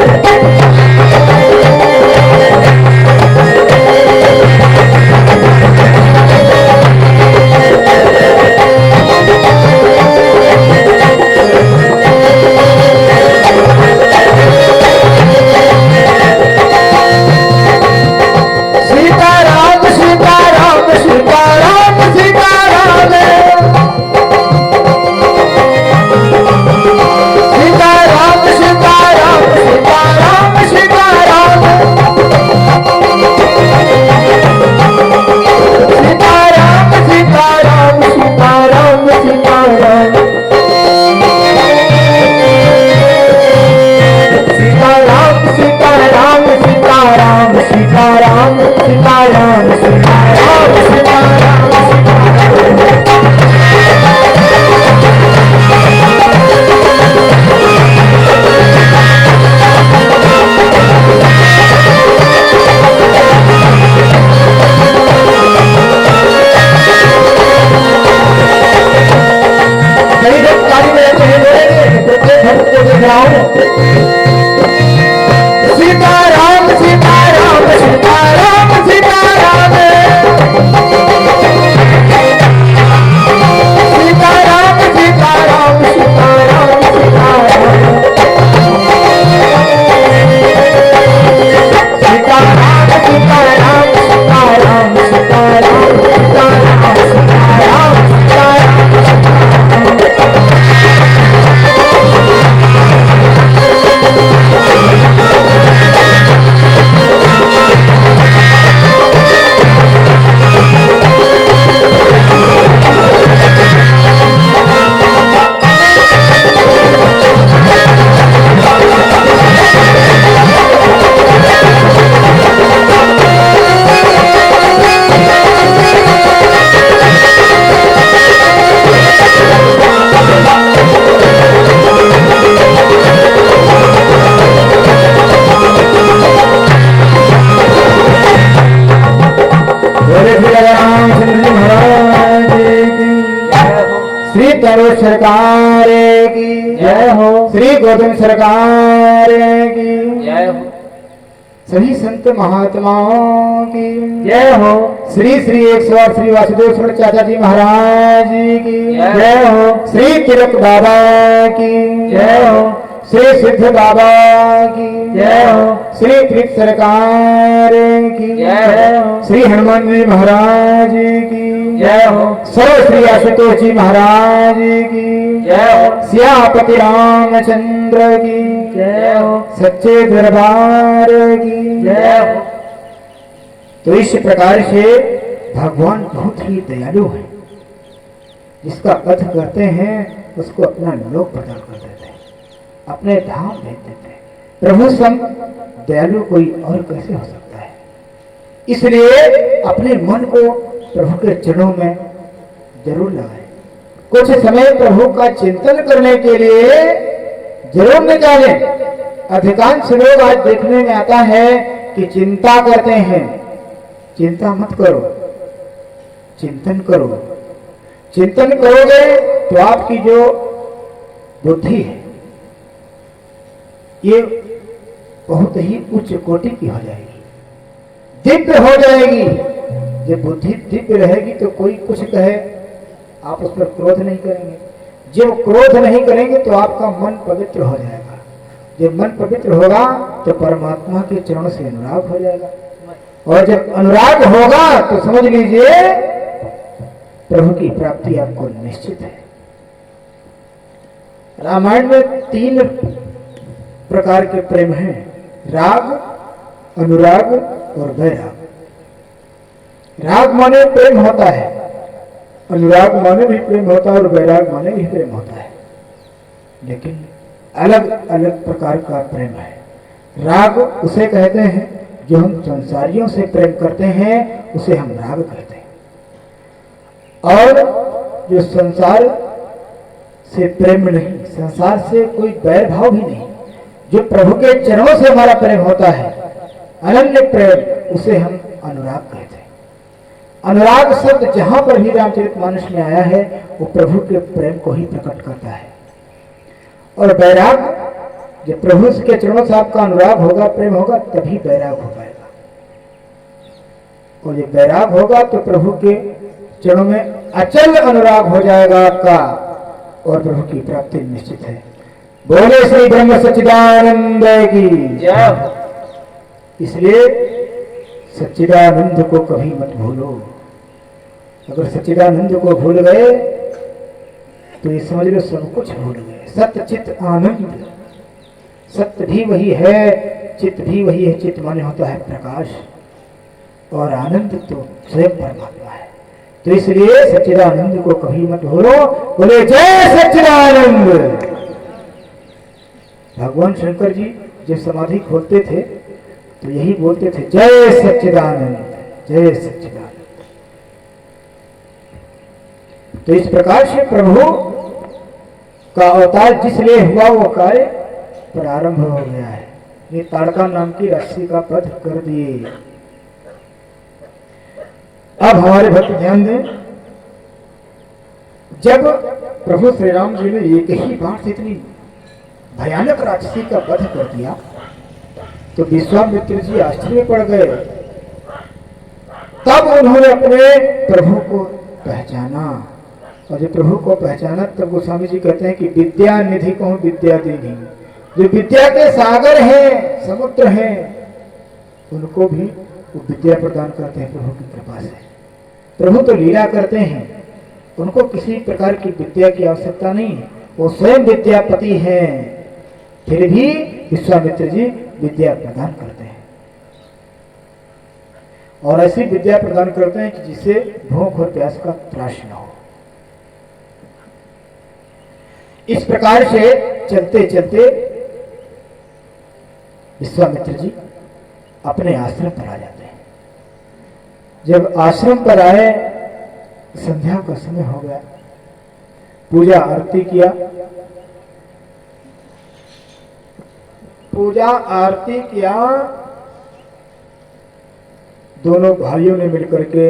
सरकार की जय हो। श्री गोविंद सरकार की जय हो। सभी संत महात्माओं की जय हो। श्री श्री 108 श्री वासुदेव स्वर्ण चाचा जी महाराज की जय हो। श्री तिलक बाबा की जय हो। श्री सिद्ध बाबा की जय हो। श्री कृत सरकार की जय हो। श्री हनुमान जी महाराज की जय हो। सर्व श्री आशुतोष जी महाराज की जय हो। सियापति रामचंद्र की जय हो। सच्चे दरबार की जय हो। तो इस प्रकार से भगवान बहुत ही दयालु है। जिसका पथ करते हैं उसको अपना लोक प्रदान कर देते हैं, अपने धाम भेज देते हैं। प्रभु सम दयालु कोई और कैसे हो सकता है। इसलिए अपने मन को प्रभु के चरणों में जरूर लगाए। कुछ समय प्रभु का चिंतन करने के लिए जरूर निकालें। अधिकांश लोग आज देखने में आता है कि चिंता करते हैं। चिंता मत करो, चिंतन करो। चिंतन करोगे तो आपकी जो बुद्धि है ये बहुत ही उच्च कोटि की हो जाएगी, दिव्य हो जाएगी। जब बुद्धि दिव्य रहेगी तो कोई कुछ कहे आप उस पर क्रोध नहीं करेंगे। जब क्रोध नहीं करेंगे तो आपका मन पवित्र हो जाएगा। जब मन पवित्र होगा तो परमात्मा के चरणों से अनुराग हो जाएगा, और जब अनुराग होगा तो समझ लीजिए प्रभु की प्राप्ति आपको निश्चित है। रामायण में 3 प्रकार के प्रेम हैं, राग, अनुराग और वैराग। राग माने प्रेम होता है, अनुराग माने भी प्रेम होता है और वैराग माने भी प्रेम होता है, लेकिन अलग अलग प्रकार का प्रेम है। राग उसे कहते हैं जो हम संसारियों से प्रेम करते हैं, उसे हम राग कहते हैं। और जो संसार से प्रेम नहीं, संसार से कोई बैर भाव भी नहीं, जो प्रभु के चरणों से हमारा प्रेम होता है, अनन्य प्रेम, उसे हम अनुराग कहते हैं। अनुराग शब्द जहां पर भी रामचरितमानस में आया है वो प्रभु के प्रेम को ही प्रकट करता है। और वैराग, जब प्रभु के चरणों से आपका अनुराग होगा, प्रेम होगा, तभी वैराग हो पाएगा। और जब वैराग होगा तो प्रभु के चरणों में अचल अनुराग हो जाएगा आपका, और प्रभु की प्राप्ति निश्चित है। बोले श्री ब्रह्म सच्चिदानंद की जय। इसलिए सच्चिदानंद को कभी मत भूलो। अगर सच्चिदानंद को भूल गए तो ये समझ लो सब कुछ भूल गए। सत्य चित आनंद, सत्य भी वही है, चित्त भी वही है। चित्त माने होता है प्रकाश, और आनंद तो स्वयं परमात्मा है। तो इसलिए सच्चिदानंद को कभी मत भूलो। बोले जय सच्चिदानंद। भगवान शंकर जी जब समाधि खोलते थे तो यही बोलते थे, जय सच्चिदानंद, जय सच्चिदानंद। तो इस प्रकार से प्रभु का अवतार जिसलिए हुआ वो कार्य प्रारंभ हो गया है। ये ताड़का नाम की रस्सी का पथ कर दिए। अब हमारे भक्त ध्यान दें, जब प्रभु श्री राम जी ने एक ही बार से इतनी भयानक राक्षसी का वध कर दिया तो विश्वामित्र जी आश्चर्य पड़ गए। तब उन्होंने अपने प्रभु को पहचाना, और जब प्रभु को पहचाना तब गोस्वामी जी कहते हैं कि विद्या निधि को विद्या देगी। जो विद्या के सागर हैं, समुद्र हैं, उनको भी वो विद्या प्रदान करते हैं प्रभु की कृपा से। प्रभु तो लीला करते हैं, उनको किसी प्रकार की विद्या की आवश्यकता नहीं, वो स्वयं विद्यापति हैं। फिर भी विश्वामित्र जी विद्या प्रदान करते हैं, और ऐसी विद्या प्रदान करते हैं कि जिससे भूख और प्यास का त्रास न हो। इस प्रकार से चलते चलते विश्वामित्र जी अपने आश्रम पर आ जाते हैं। जब आश्रम पर आए, संध्या का समय हो गया, पूजा आरती किया। पूजा आरती किया, दोनों भाइयों ने मिलकर के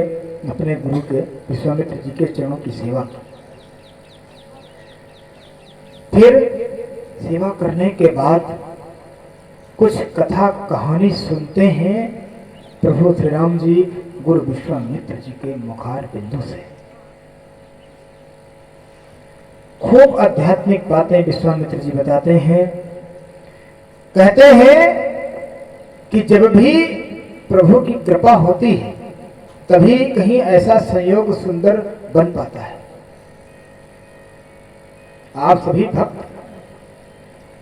अपने गुरु के विश्वामित्र जी के चरणों की सेवा की। फिर सेवा करने के बाद कुछ कथा कहानी सुनते हैं प्रभु श्री राम जी गुरु विश्वामित्र जी के मुखार बिंदु से। खूब आध्यात्मिक बातें विश्वामित्र जी बताते हैं। कहते हैं कि जब भी प्रभु की कृपा होती है तभी कहीं ऐसा संयोग सुंदर बन पाता है। आप सभी भक्त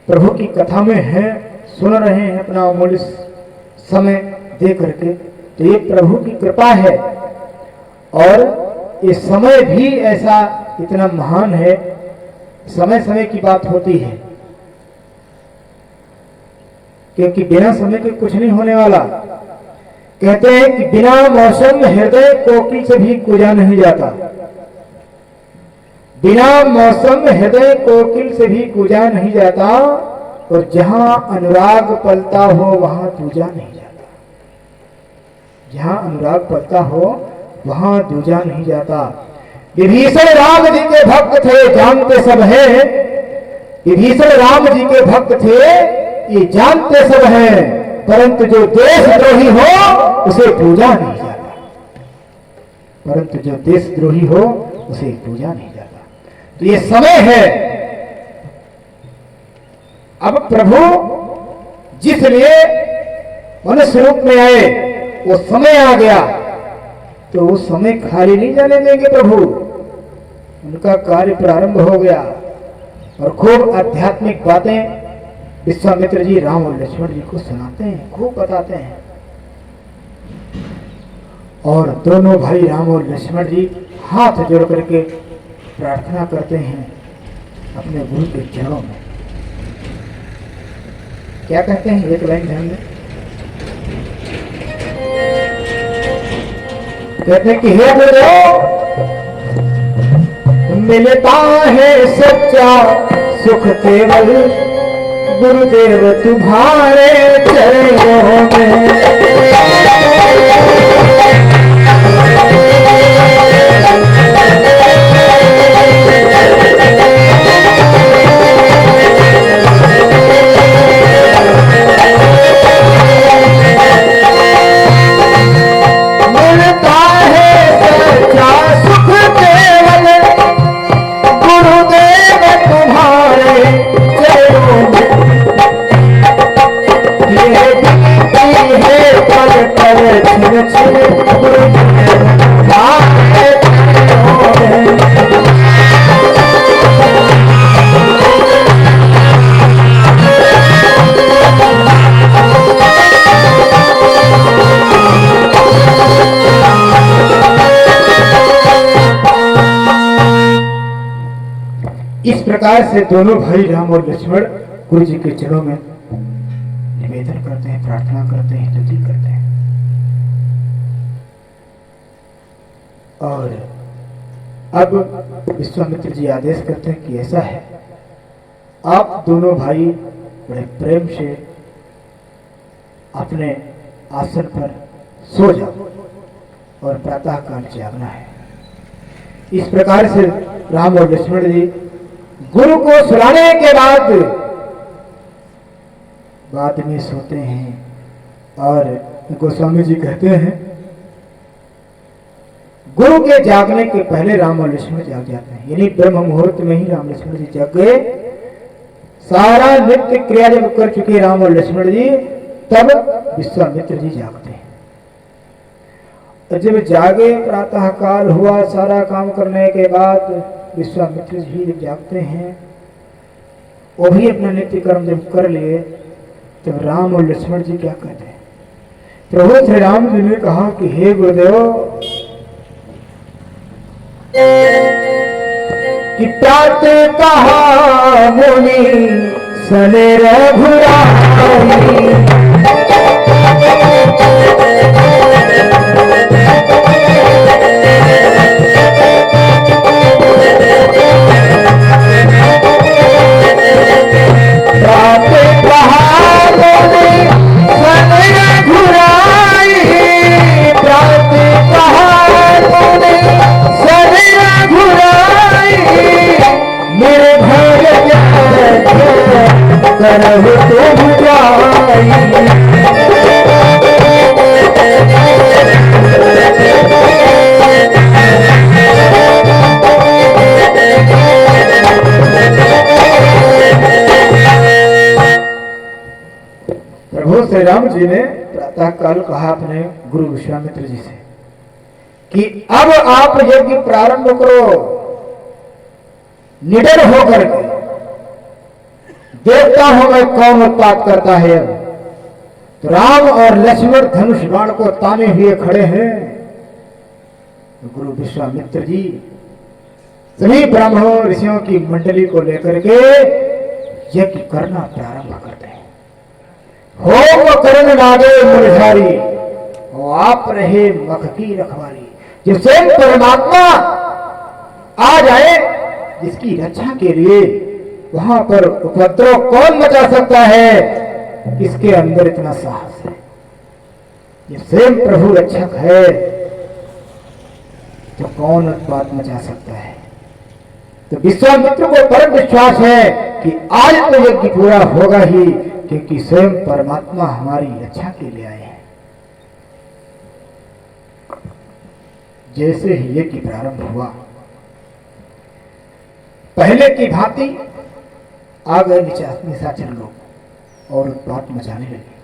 प्रभु की कथा में हैं, सुन रहे हैं अपना अमूल्य समय दे करके, तो ये प्रभु की कृपा है। और ये समय भी ऐसा इतना महान है, समय समय की बात होती है, क्योंकि बिना समय के कुछ नहीं होने वाला। कहते हैं कि बिना मौसम हृदय कोकिल से भी कूजा नहीं जाता। बिना मौसम हृदय कोकिल से भी कूजा नहीं जाता, और जहां अनुराग पलता हो वहां दूजा नहीं जाता। जहां अनुराग पलता हो वहां दूजा नहीं जाता। विभीषण राम जी के भक्त थे, जानते सब हैं। विभीषण राम जी के भक्त थे, ये जानते सब हैं, परंतु जो देशद्रोही हो उसे पूजा नहीं जाता। परंतु जो देशद्रोही हो उसे पूजा नहीं जाता। तो ये समय है। अब प्रभु जिस लिए मनुष्य रूप में आए वो समय आ गया, तो वो समय खाली नहीं जाने देंगे प्रभु। उनका कार्य प्रारंभ हो गया और खूब आध्यात्मिक बातें विश्वामित्र जी राम और लक्ष्मण जी को सुनाते हैं, खूब बताते हैं। और दोनों भाई राम और लक्ष्मण जी हाथ जोड़ करके प्रार्थना करते हैं अपने गुरु के चरणों में। क्या कहते हैं, एक लाइन ध्यान दें। कहते हैं कि हे गुरुदेव, मिलता है सच्चा सुख केवल गुरुदेव तुम्हारे चरणों में। इस प्रकार से दोनों भाई राम और लक्ष्मण गुरु जी के चरणों में निवेदन करते हैं, प्रार्थना करते हैं, स्तुति करते हैं। और अब विश्वामित्र जी आदेश करते हैं कि ऐसा है, आप दोनों भाई बड़े प्रेम से अपने आसन पर सो जाओ और प्रातः काल जागना है। इस प्रकार से राम और लक्ष्मण जी गुरु को सुलाने के बाद में सोते हैं। और गोस्वामी जी कहते हैं गुरु के जागने के पहले राम और लक्ष्मण जाग जाते हैं, यानी ब्रह्म मुहूर्त में ही राम लक्ष्मण जी जाग गए। सारा नित्य क्रिया जब कर चुके राम और लक्ष्मण जी, तब विश्वामित्र जी जागते हैं। और जब जागे, प्रातः काल हुआ, सारा काम करने के बाद विश्वामित्र जी जब जागते हैं, वो भी अपना नित्य कर्म जब कर लिए, तब राम और लक्ष्मण जी क्या कहते हैं। प्रभु श्री राम जी ने कहा कि हे गुरुदेव, कि प्रातः कहा मुनि सने रघुराई, निर्भय प्रभु श्री राम जी ने प्रातः काल कहा अपने गुरु विश्वामित्र जी से कि अब आप यज्ञ प्रारंभ करो, निडर होकर के। देखता हूं मैं कौन उत्पात करता है। अब तो राम और लक्ष्मण धनुष बाण को ताने हुए खड़े हैं। तो गुरु विश्वामित्र जी सभी ब्राह्मणों ऋषियों की मंडली को लेकर के यज्ञ करना प्रारंभ करते हैं। होम करण लागे मुरझारी, और आप रहे मख की रखवारी। जो स्वयं परमात्मा आ जाए, जिसकी रक्षा के लिए वहां पर उपद्रव कौन मचा सकता है? किसके अंदर इतना साहस है? ये स्वयं प्रभु रक्षक है, तो कौन उत्पात मचा सकता है? तो विश्वामित्र को परम विश्वास है कि आज तो यज्ञ पूरा होगा ही, क्योंकि स्वयं परमात्मा हमारी रक्षा के लिए आए हैं। जैसे ही यज्ञ प्रारंभ हुआ, पहले की भांति आ गए निशाचर लोग और उत्पात मचाने लगे।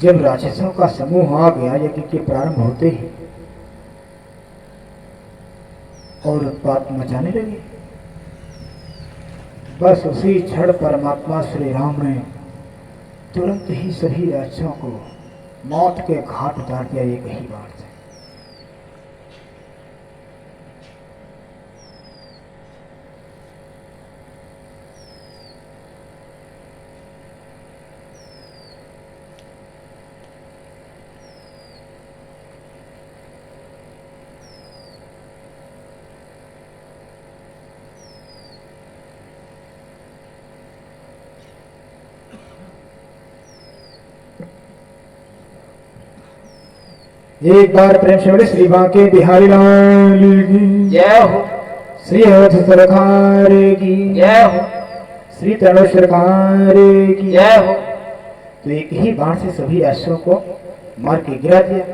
जब राक्षसों का समूह आ गया यज्ञ के प्रारंभ होते ही और उत्पात मचाने लगे, बस उसी क्षण परमात्मा श्री राम ने तुरंत ही सभी राक्षसों को मौत के घाट उतार दिया एक ही बार से। एक बार प्रेम से बोले श्री बांके बिहारी लाल की जय हो, श्री अवध सरकार की जय हो, श्री तरणों सरकार की जय हो। तो एक ही बाण से सभी राक्षसों को मार के गिरा दिया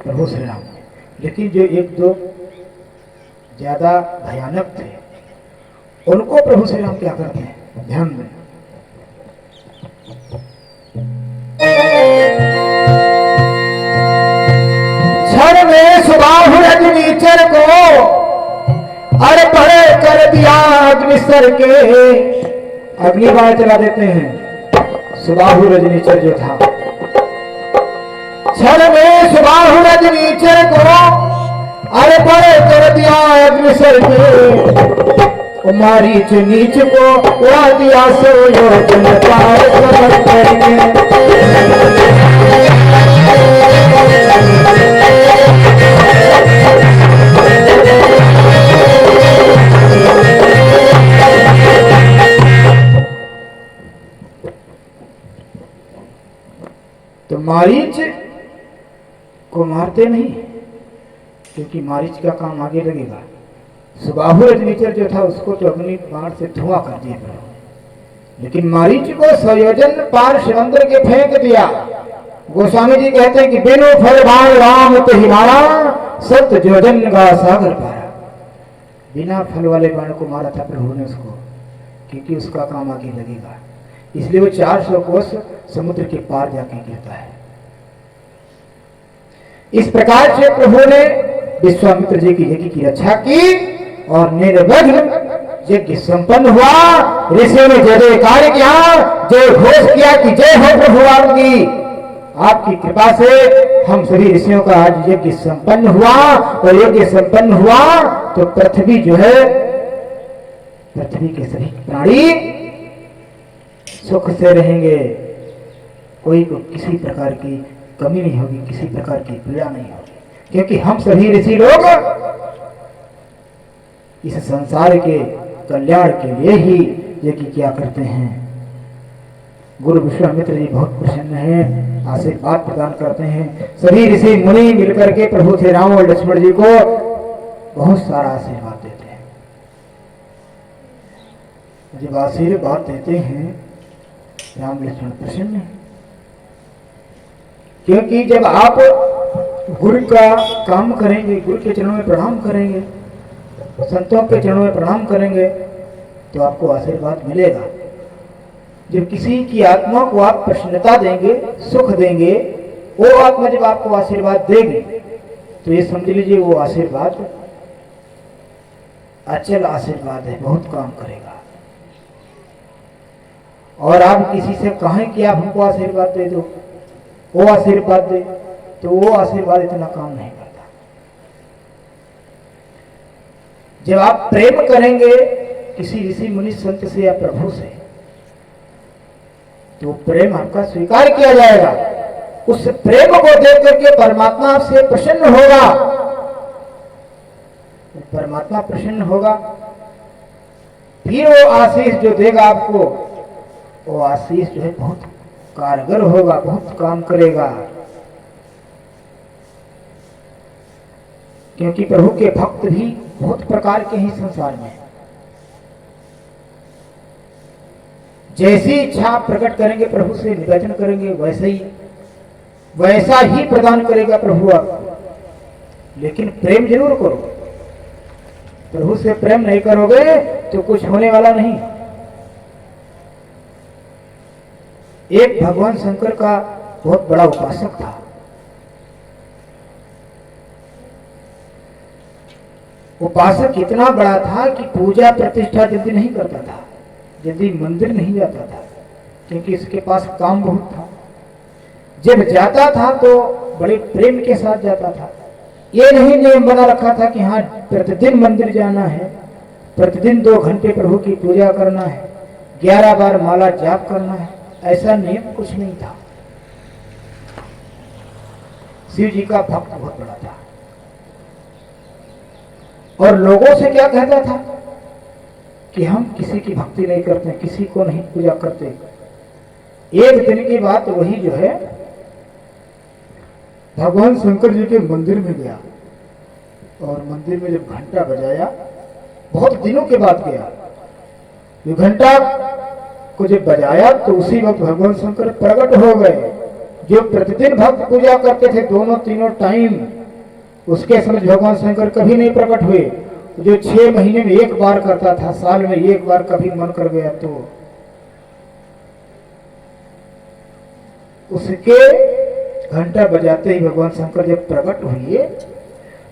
प्रभु श्री राम ने। लेकिन जो एक दो ज्यादा भयानक थे, उनको प्रभु श्री राम क्या करते हैं? ध्यान दें। क्षण में सुबाहु रजनीचर को अर्पण कर दिया अग्निसर के। अगली बार चला देते हैं। सुबाहु रजनीचर जो था, क्षण में सुबाहु रजनीचर को अर्पण कर दिया अग्निसर के। मारीच नीच को उड़ा दिया सोयोजन पार समझ करके। तो मारीच को मारते नहीं, क्योंकि मारीच का काम आगे लगेगा। सुबाहु रजनीचर जो था उसको तो अग्नि बाण से धुआं कर दिया, लेकिन मारीच को संयोजन पार समुद्र के फेंक दिया। गोस्वामी जी कहते हैं कि बिनु फल बाण राम तो हिमारा, सत जोजन का सागर पारा। बिना फल वाले बाण को मारा था प्रभु ने उसको, क्योंकि उसका काम आगे लगेगा। इसलिए वो 400 कोस समुद्र के पार जाके गिरता है। इस प्रकार से प्रभु ने विश्वामित्र जी की यज्ञ की रक्षा की और निर्विघ्न यज्ञ संपन्न हुआ। ऋषियों ने जय जयकार किया, जय घोष किया कि जय हो प्रभु आपकी। आपकी कृपा से हम सभी ऋषियों का आज यज्ञ संपन्न हुआ, और यज्ञ संपन्न हुआ तो पृथ्वी जो है, पृथ्वी के सभी प्राणी सुख से रहेंगे। कोई को किसी प्रकार की कमी नहीं होगी, किसी प्रकार की पीड़ा नहीं होगी, क्योंकि हम सभी ऋषि लोग इस संसार के कल्याण के लिए ही यज्ञ किया करते हैं। गुरु विश्वामित्र जी बहुत प्रसन्न हैं, आशीर्वाद प्रदान करते हैं। सभी ऋषि मुनि मिलकर के प्रभु श्री राम और लक्ष्मण जी को बहुत सारा आशीर्वाद देते हैं। जब आशीर्वाद देते हैं राम लक्ष्मण प्रसन्न है, क्योंकि जब आप गुरु का काम करेंगे, गुरु के चरणों में प्रणाम करेंगे, संतों के चरणों में प्रणाम करेंगे तो आपको आशीर्वाद मिलेगा। जब किसी की आत्मा को आप प्रसन्नता देंगे, सुख देंगे, वो आत्मा जब आपको आशीर्वाद देगी तो ये समझ लीजिए वो आशीर्वाद अचल आशीर्वाद है, बहुत काम करेगा। और आप किसी से कहें कि आप हमको आशीर्वाद दे दो, वो आशीर्वाद दे, तो वो आशीर्वाद इतना काम नहीं करता। जब आप प्रेम करेंगे किसी ऋषि मुनि संत से या प्रभु से तो प्रेम आपका स्वीकार किया जाएगा। उस प्रेम को देख करके परमात्मा आपसे प्रसन्न होगा। परमात्मा प्रसन्न होगा, फिर वो आशीष जो देगा आपको, वो आशीष जो है बहुत कारगर होगा, बहुत काम करेगा। क्योंकि प्रभु के भक्त भी बहुत प्रकार के हैं संसार में। जैसी इच्छा प्रकट करेंगे, प्रभु से निवेदन करेंगे, वैसा ही प्रदान करेगा प्रभु आपको। लेकिन प्रेम जरूर करो। प्रभु से प्रेम नहीं करोगे तो कुछ होने वाला नहीं। एक भगवान शंकर का बहुत बड़ा उपासक था। उपासक इतना बड़ा था कि पूजा प्रतिष्ठा जल्दी नहीं करता था, जल्दी मंदिर नहीं जाता था, क्योंकि इसके पास काम बहुत था। जब जाता था तो बड़े प्रेम के साथ जाता था। ये नहीं नियम बना रखा था कि हाँ प्रतिदिन मंदिर जाना है, प्रतिदिन 2 घंटे प्रभु की पूजा करना है, 11 बार माला जाप करना है, ऐसा नियम कुछ नहीं था। शिव जी का भक्त बहुत बड़ा था और लोगों से क्या कहता था कि हम किसी की भक्ति नहीं करते, किसी को नहीं पूजा करते। एक दिन की बात वही जो है, भगवान शंकर जी के मंदिर में गया और मंदिर में जब घंटा बजाया, बहुत दिनों के बाद गया, जो घंटा को जब बजाया तो उसी वक्त भगवान शंकर प्रकट हो गए। जो प्रतिदिन भक्त पूजा करते थे दोनों तीनों टाइम, उसके समझ भगवान शंकर कभी नहीं प्रकट हुए। जो 6 महीने में एक बार करता था, साल में एक बार कभी मन कर गया तो उसके घंटा बजाते ही भगवान शंकर जब प्रकट हुए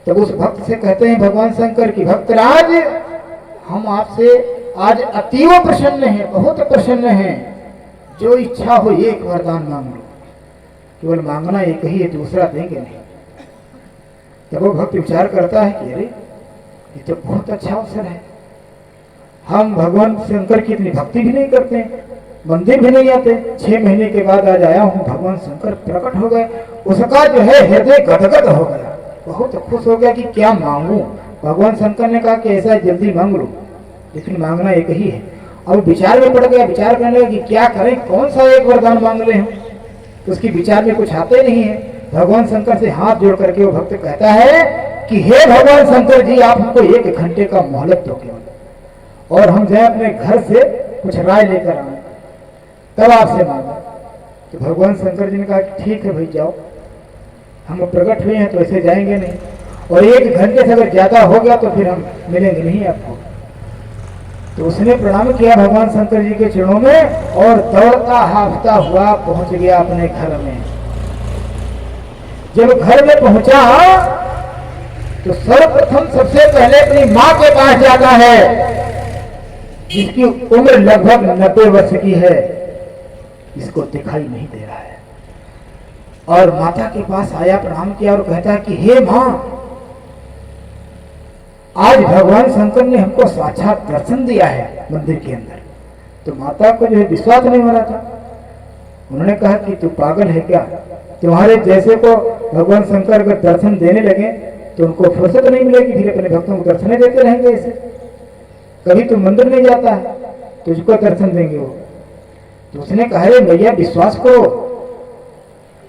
तब उस भक्त से कहते हैं भगवान शंकर की, भक्तराज हम आपसे आज अतीव प्रसन्न हैं, बहुत प्रसन्न हैं। जो इच्छा हो एक वरदान मांग लो। केवल मांगना एक ही है, दूसरा देंगे नहीं। तब वो भक्त विचार करता है कि अरे ये तो बहुत अच्छा अवसर है, हम भगवान शंकर की इतनी भक्ति भी नहीं करते, मंदिर भी नहीं आते, 6 महीने के बाद आज आया हूँ, भगवान शंकर प्रकट हो गए। उसका जो है हृदय गदगद हो गया, बहुत खुश हो गया कि क्या मांगू। भगवान शंकर ने कहा कि ऐसा जल्दी मांग लो, लेकिन मांगना एक ही है। अब विचार में पड़ गया, विचार करने लगा कि क्या करें, कौन सा एक वरदान मांग ले हम। तो उसकी विचार में कुछ आते नहीं है। भगवान शंकर से हाथ जोड़ करके वो भक्त कहता है कि हे भगवान शंकर जी, आप हमको 1 घंटे का मोहलत दो केवल, और हम जाए अपने घर से कुछ राय लेकर आए, तब आपसे मांगा। तो भगवान शंकर जी ने कहा कि ठीक है भाई जाओ, हम प्रकट हुए हैं तो ऐसे जाएंगे नहीं, और 1 घंटे से अगर ज्यादा हो गया तो फिर हम मिलेंगे नहीं आपको। तो उसने प्रणाम किया भगवान शंकर जी के चरणों में और दौड़ता हाफता हुआ पहुंच गया अपने घर में। जब घर में पहुंचा तो सर्वप्रथम सबसे पहले अपनी मां के पास जाता है, जिसकी उम्र लगभग 90 वर्ष की है, इसको दिखाई नहीं दे रहा है। और माता के पास आया, प्रणाम किया और कहता है कि हे मां, आज भगवान शंकर ने हमको साक्षात दर्शन दिया है मंदिर के अंदर। तो माता को जो है विश्वास नहीं हो रहा था। उन्होंने कहा कि तू पागल है क्या, तुम्हारे जैसे को भगवान शंकर अगर दर्शन देने लगे तो उनको फुर्सत नहीं मिलेगी, फिर अपने भक्तों को दर्शन देते रहेंगे। ऐसे कभी तू मंदिर नहीं जाता है, तुझको दर्शन देंगे वो। तो उसने कहा रे भैया विश्वास करो,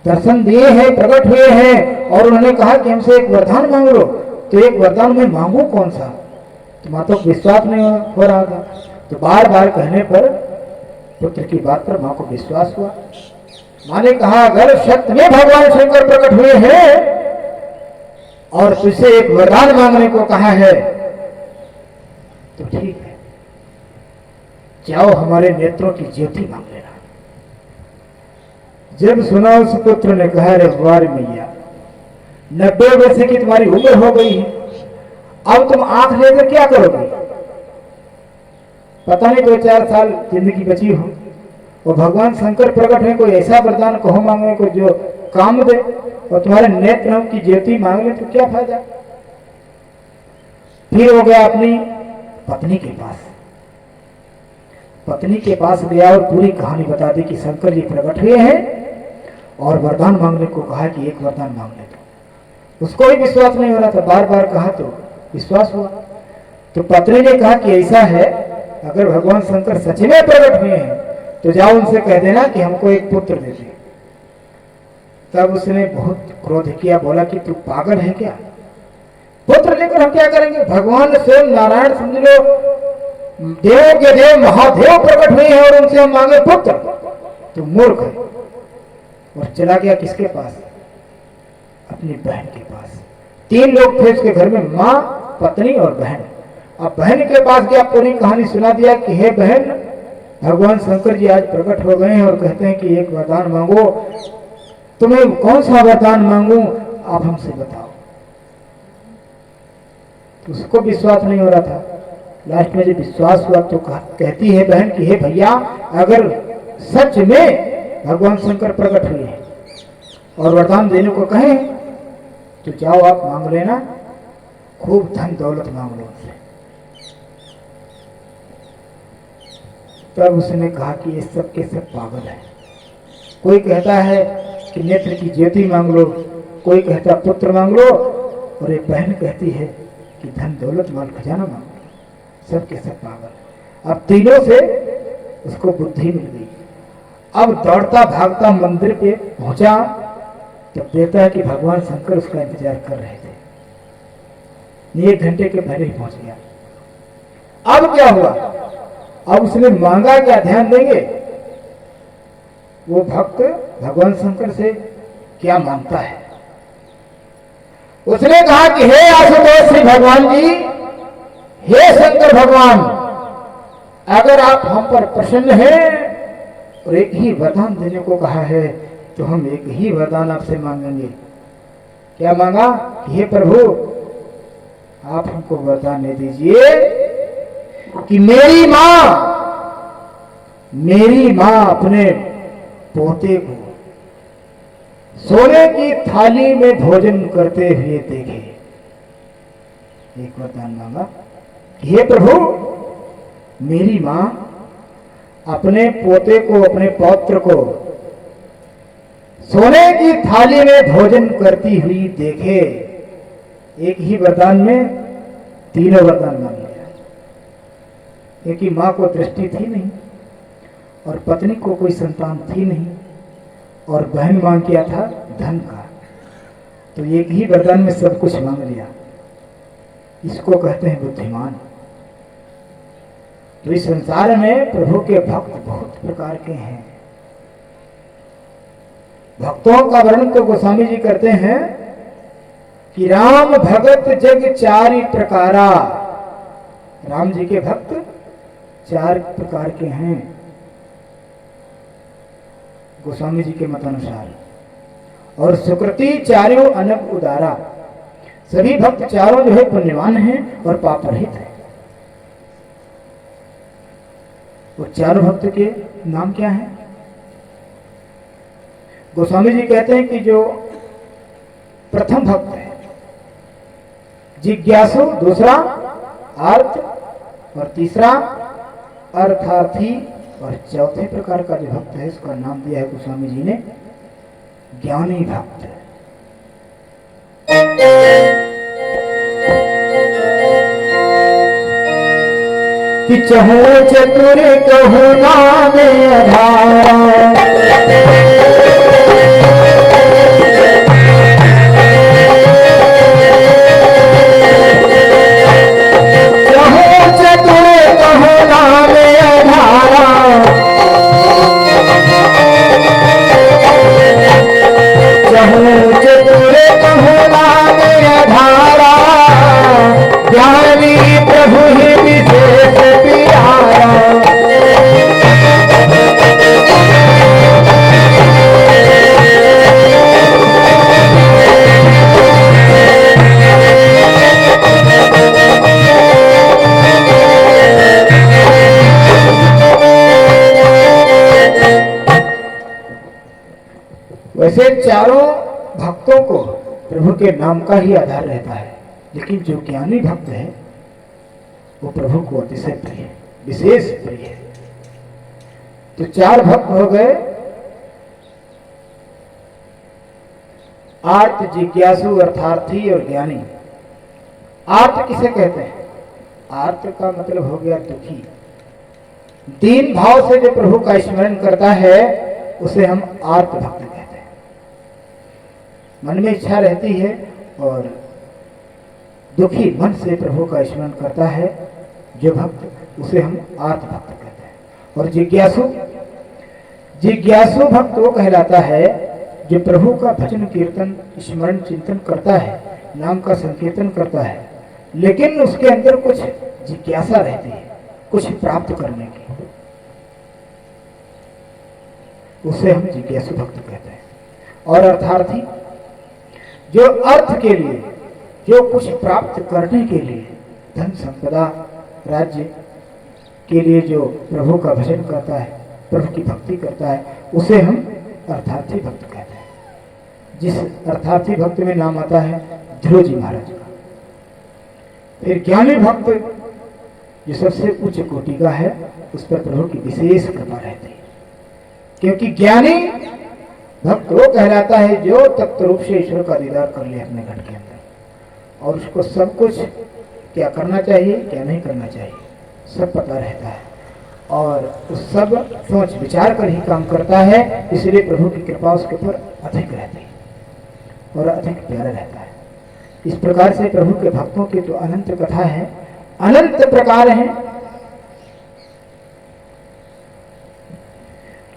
दर्शन दिए हैं, प्रकट हुए हैं, और उन्होंने कहा कि हमसे एक वरदान मांग लो। तो एक वरदान में मांगू कौन सा? तो माता को विश्वास नहीं हो रहा था। तो बार बार कहने पर पुत्र की बात पर मां को विश्वास हुआ। मां ने कहा अगर सत्य में भगवान शंकर प्रकट हुए हैं और तुझसे एक वरदान मांगने को कहा है, तो ठीक है, जाओ हमारे नेत्रों की ज्योति मांग लेना। जब सुना उस पुत्र ने कहा, रे वार मैया, 90 वर्ष की तुम्हारी उम्र हो गई है, अब तुम आंख लेकर क्या करोगे? पता नहीं 2-4 साल जिंदगी बची हो, और भगवान शंकर प्रकट है, कोई ऐसा वरदान कहो मांगने को जो काम दे, और तुम्हारे नेत्रों की ज्योति मांग ले तो क्या फायदा? फिर हो गया अपनी पत्नी के पास। पत्नी के पास गया और पूरी कहानी बता दी कि शंकर जी प्रकट हुए हैं और वरदान मांगने को कहा कि एक वरदान मांग ले। तो उसको भी विश्वास नहीं हो रहा था, बार बार कहा तो विश्वास हुआ। तो पत्नी ने कहा कि ऐसा है, अगर भगवान शंकर सच में प्रकट हुए हैं तो जाओ उनसे कह देना कि हमको एक पुत्र दे दे। तब उसने बहुत क्रोध किया, बोला कि तू पागल है क्या? पुत्र लेकर हम क्या करेंगे? भगवान स्वयं नारायण समझ लो, देव के देव महादेव प्रकट हुए हैं और उनसे हम मांगे पुत्र? तो मूर्ख है। और चला गया किसके पास? अपनी बहन के पास। 3 लोग थे उसके घर में, माँ, पत्नी और बहन। अब बहन के पास गया, पूरी कहानी सुना दिया कि हे बहन, भगवान शंकर जी आज प्रकट हो गए हैं और कहते हैं कि एक वरदान मांगो, तुम्हें कौन सा वरदान मांगूं, आप हमसे बताओ। तो उसको विश्वास नहीं हो रहा था। लास्ट में जब विश्वास हुआ तो कहती है बहन कि हे भैया, अगर सच में भगवान शंकर प्रकट हुए हैं और वरदान देने को कहें तो जाओ आप मांग लेना, खूब धन दौलत मांग लो उनसे। तब उसने कहा कि ये सब के सब पागल है। कोई कहता है कि नेत्र की ज्योति मांग लो, कोई कहता पुत्र मांग लो, और एक बहन कहती है कि धन दौलत माल खजाना मांग लो। सब के सब पागल। अब तीनों से उसको बुद्धि मिल गई। अब दौड़ता भागता मंदिर पे पहुंचा, तब देखता है कि भगवान शंकर उसका इंतजार कर रहे थे। 1 घंटे के पहले ही पहुंच गया। अब क्या हुआ? अब उसने मांगा क्या, ध्यान देंगे? वो भक्त भगवान शंकर से क्या मांगता है? उसने कहा कि हे आशुतोष श्री भगवान जी, हे शंकर भगवान, अगर आप हम पर प्रसन्न हैं और एक ही वरदान देने को कहा है तो हम एक ही वरदान आपसे मांगेंगे। क्या मांगा? कि हे प्रभु, आप हमको वरदान दे दीजिए कि मेरी माँ अपने पोते को सोने की थाली में भोजन करते हुए देखे। एक वरदान मांगा कि हे प्रभु, मेरी माँ अपने पोते को, अपने पौत्र को सोने की थाली में भोजन करती हुई देखे। एक ही वरदान में तीनों वरदान मांग लिया। क्योंकि माँ को दृष्टि थी नहीं और पत्नी को कोई संतान थी नहीं और बहन मांग किया था धन का, तो एक ही वरदान में सब कुछ मांग लिया। इसको कहते हैं बुद्धिमान। तो इस संसार में प्रभु के भक्त बहुत प्रकार के हैं। भक्तों का वर्णन तो गोस्वामी जी करते हैं कि राम भगत जग 4 प्रकारा। राम जी के भक्त 4 प्रकार के हैं गोस्वामी जी के मतानुसार। और सुकृति 4 अनक उदारा। सभी भक्त चारों जो है पुण्यवान हैं और पाप रहित है। वो चारों भक्त के नाम क्या है? गोस्वामी जी कहते हैं कि जो प्रथम भक्त है जिज्ञासु, दूसरा अर्थ, और तीसरा अर्थार्थी, और चौथे प्रकार का जो भक्त है उसका नाम दिया है गोस्वामी जी ने ज्ञानी भक्त। कि चहु चतुर कहु नाम आधारा, चहु चतुर कहु नाम आधारा, चारों भक्तों को प्रभु के नाम का ही आधार रहता है, लेकिन जो ज्ञानी भक्त है वो प्रभु को अतिशय प्रिय है, विशेष प्रिय है। तो चार भक्त हो गए, आर्त, जिज्ञासु, अर्थार्थी और ज्ञानी। आर्त किसे कहते हैं? आर्त का मतलब हो गया दुखी। दीन भाव से जो प्रभु का स्मरण करता है उसे हम आर्त भक्त कहते हैं। मन में इच्छा रहती है और दुखी मन से प्रभु का स्मरण करता है जो भक्त, उसे हम आर्त भक्त कहते हैं। और जिज्ञासु, जिज्ञासु भक्त वो कहलाता है जो प्रभु का भजन कीर्तन स्मरण चिंतन करता है, नाम का संकीर्तन करता है, लेकिन उसके अंदर कुछ जिज्ञासा रहती है, कुछ प्राप्त करने की, उसे हम जिज्ञासु भक्त कहते हैं। और अर्थार्थी, जो अर्थ के लिए, जो कुछ प्राप्त करने के लिए, धन संपदा राज्य के लिए जो प्रभु का भजन करता है, प्रभु की भक्ति करता है, उसे हम अर्थार्थी भक्त कहते हैं। जिस अर्थार्थी भक्त में नाम आता है ध्रुव जी महाराज का। फिर ज्ञानी भक्त जो सबसे उच्च कोटि का है, उस पर प्रभु की विशेष कृपा रहती है, क्योंकि ज्ञानी भक्त वो कहलाता है जो तत्व रूप से ईश्वर का दीदार कर ले अपने घर के अंदर, और उसको सब कुछ क्या करना चाहिए क्या नहीं करना चाहिए सब पता रहता है, और उस सब सोच विचार कर ही काम करता है। इसलिए प्रभु की कृपा उसके ऊपर अधिक रहती है और अधिक प्यारा रहता है। इस प्रकार से प्रभु के भक्तों की तो अनंत कथा है, अनंत प्रकार हैं।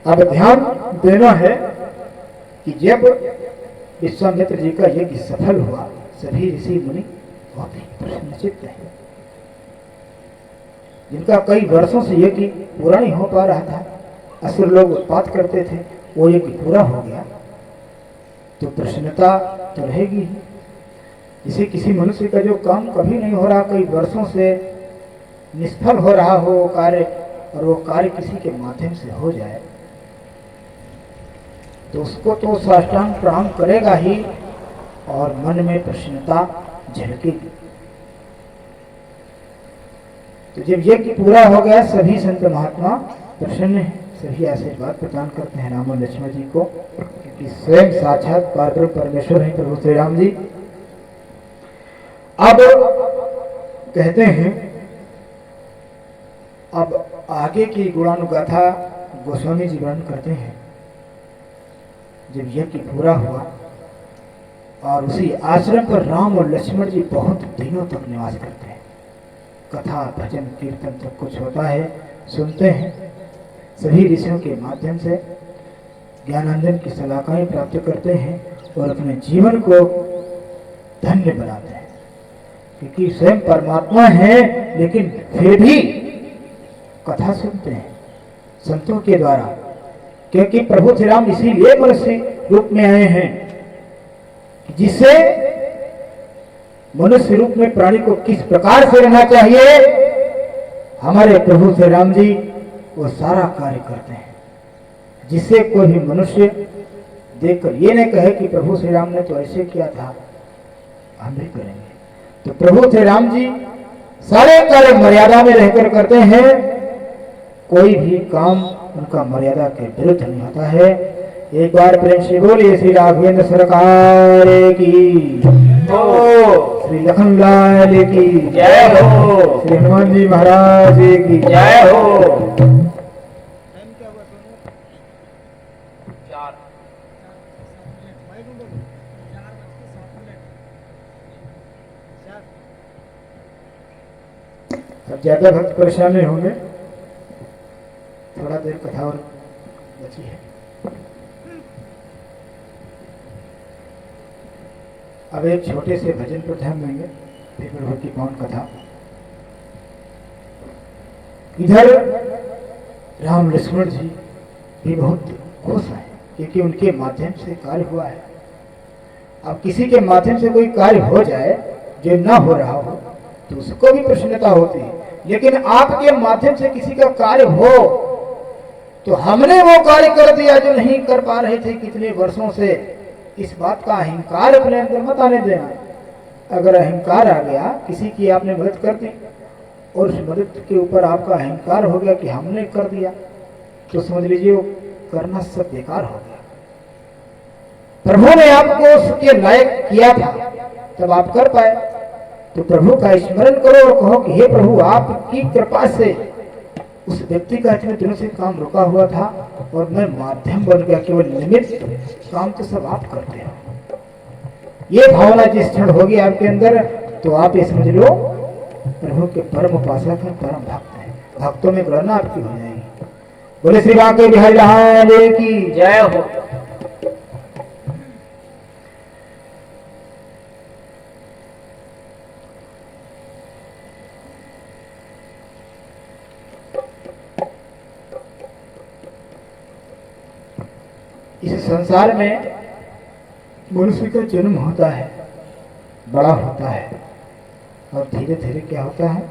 अब ध्यान देना है कि जब विश्वामित्र जी का यज्ञ सफल हुआ, सभी ऋषि मुनि बहुत ही प्रसन्नचित्त हैं, जिनका कई वर्षों से यज्ञ पूरा नहीं हो पा रहा था, असुर लोग उत्पात करते थे, वो यज्ञ पूरा हो गया तो प्रसन्नता तो रहेगी ही। जैसे किसी मनुष्य का जो काम कभी नहीं हो रहा, कई वर्षों से निष्फल हो रहा हो वो कार्य, और वो कार्य किसी के माध्यम से हो जाए तो उसको तो साष्टांग प्रणाम करेगा ही और मन में प्रसन्नता झलकेगी। तो जब यज्ञ पूरा हो गया, सभी संत महात्मा प्रसन्न हैं, सभी आशीर्वाद प्रदान करते हैं राम और लक्ष्मण जी को, क्योंकि स्वयं साक्षात पारब्रह्म परमेश्वर हैं प्रभु श्री राम जी। अब कहते हैं, अब आगे की गुणानुगाथा गोस्वामी जी वर्णन करते हैं। जब यज्ञ पूरा हुआ और उसी आश्रम पर राम और लक्ष्मण जी बहुत दिनों तक निवास करते हैं, कथा भजन कीर्तन सब कुछ होता है, सुनते हैं, सभी ऋषियों के माध्यम से ज्ञानांजन की सलाहकाएं प्राप्त करते हैं और अपने जीवन को धन्य बनाते हैं, क्योंकि स्वयं परमात्मा है लेकिन फिर भी कथा सुनते हैं संतों के द्वारा, क्योंकि प्रभु श्री राम इसीलिए मनुष्य रूप में आए हैं जिससे मनुष्य रूप में प्राणी को किस प्रकार से रहना चाहिए, हमारे प्रभु श्री राम जी वो सारा कार्य करते हैं, जिससे कोई भी मनुष्य देखकर ये नहीं कहे कि प्रभु श्री राम ने तो ऐसे किया था, हम भी करेंगे। तो प्रभु श्री राम जी सारे कार्य मर्यादा में रहकर करते हैं, कोई भी काम उनका मर्यादा के विरुद्ध नहीं होता है। एक बार प्रेम से बोलिए श्री राघवेंद्र सरकार की, श्री लखन लाल की जय हो, श्री हनुमान जी महाराज की जय हो। टाइम क्या हुआ सोनू? 4 माइक में बोलो। 4 अब ज्यादा भक्त परेशान नहीं होंगे, थोड़ा देर कथा और बची है। अब एक छोटे से भजन पर ध्यान देंगे, फिर प्रभु की पावन कथा। इधर राम लक्ष्मण जी भी बहुत खुश हैं, क्योंकि उनके माध्यम से कार्य हुआ है। अब किसी के माध्यम से कोई कार्य हो जाए जो ना हो रहा हो तो उसको भी प्रसन्नता होती है, लेकिन आपके माध्यम से किसी का कार्य हो तो हमने वो कार्य कर दिया जो नहीं कर पा रहे थे कितने वर्षों से, इस बात का अहंकार अपने अंदर मत आने देना। अगर अहंकार आ गया, किसी की आपने मदद कर दी और उस मदद के ऊपर आपका अहंकार हो गया कि हमने कर दिया, तो समझ लीजिए वो करना सब बेकार हो गया। प्रभु ने आपको उसके लायक किया था, तब आप कर पाए। तो प्रभु का स्मरण करो और कहो कि हे प्रभु, आपकी कृपा से उस व्यक्ति का इतने दिनों से काम रुका हुआ था और मैं माध्यम बन गया, केवल निमित्त, काम तो सब आप करते हो। ये भावना जिस क्षण होगी आपके अंदर, तो आप ये समझ लो प्रभु के परम उपासक हैं, परम भक्त हैं। भक्तों में गणना आपकी हो जाएगी। बोले श्री बांके बिहारी लाल की जय हो। इस संसार में मनुष्य का जन्म होता है, बड़ा होता है और धीरे धीरे क्या होता है,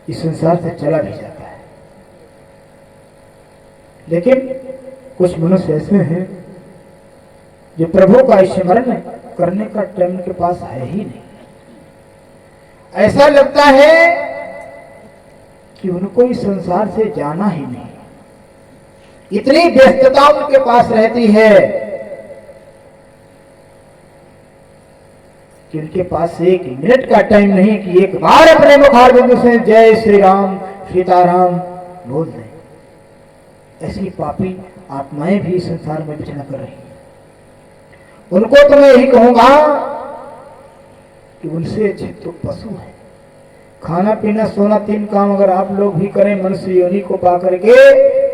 इस संसार से चला भी जाता है। लेकिन कुछ मनुष्य ऐसे हैं जो प्रभु का स्मरण करने का टाइम के पास है ही नहीं। ऐसा लगता है कि उनको इस संसार से जाना ही नहीं। इतनी व्यस्तता उनके पास रहती है कि उनके पास एक मिनट का टाइम नहीं कि एक बार अपने मुखारबिंदु से जय श्री राम सीताराम बोल दें। ऐसी पापी आत्माएं भी संसार में विचरण कर रही हैं। उनको तो मैं यही कहूंगा कि उनसे अच्छे तो पशु है। खाना पीना सोना तीन काम अगर आप लोग भी करें मनुष्य योनि को पा करके,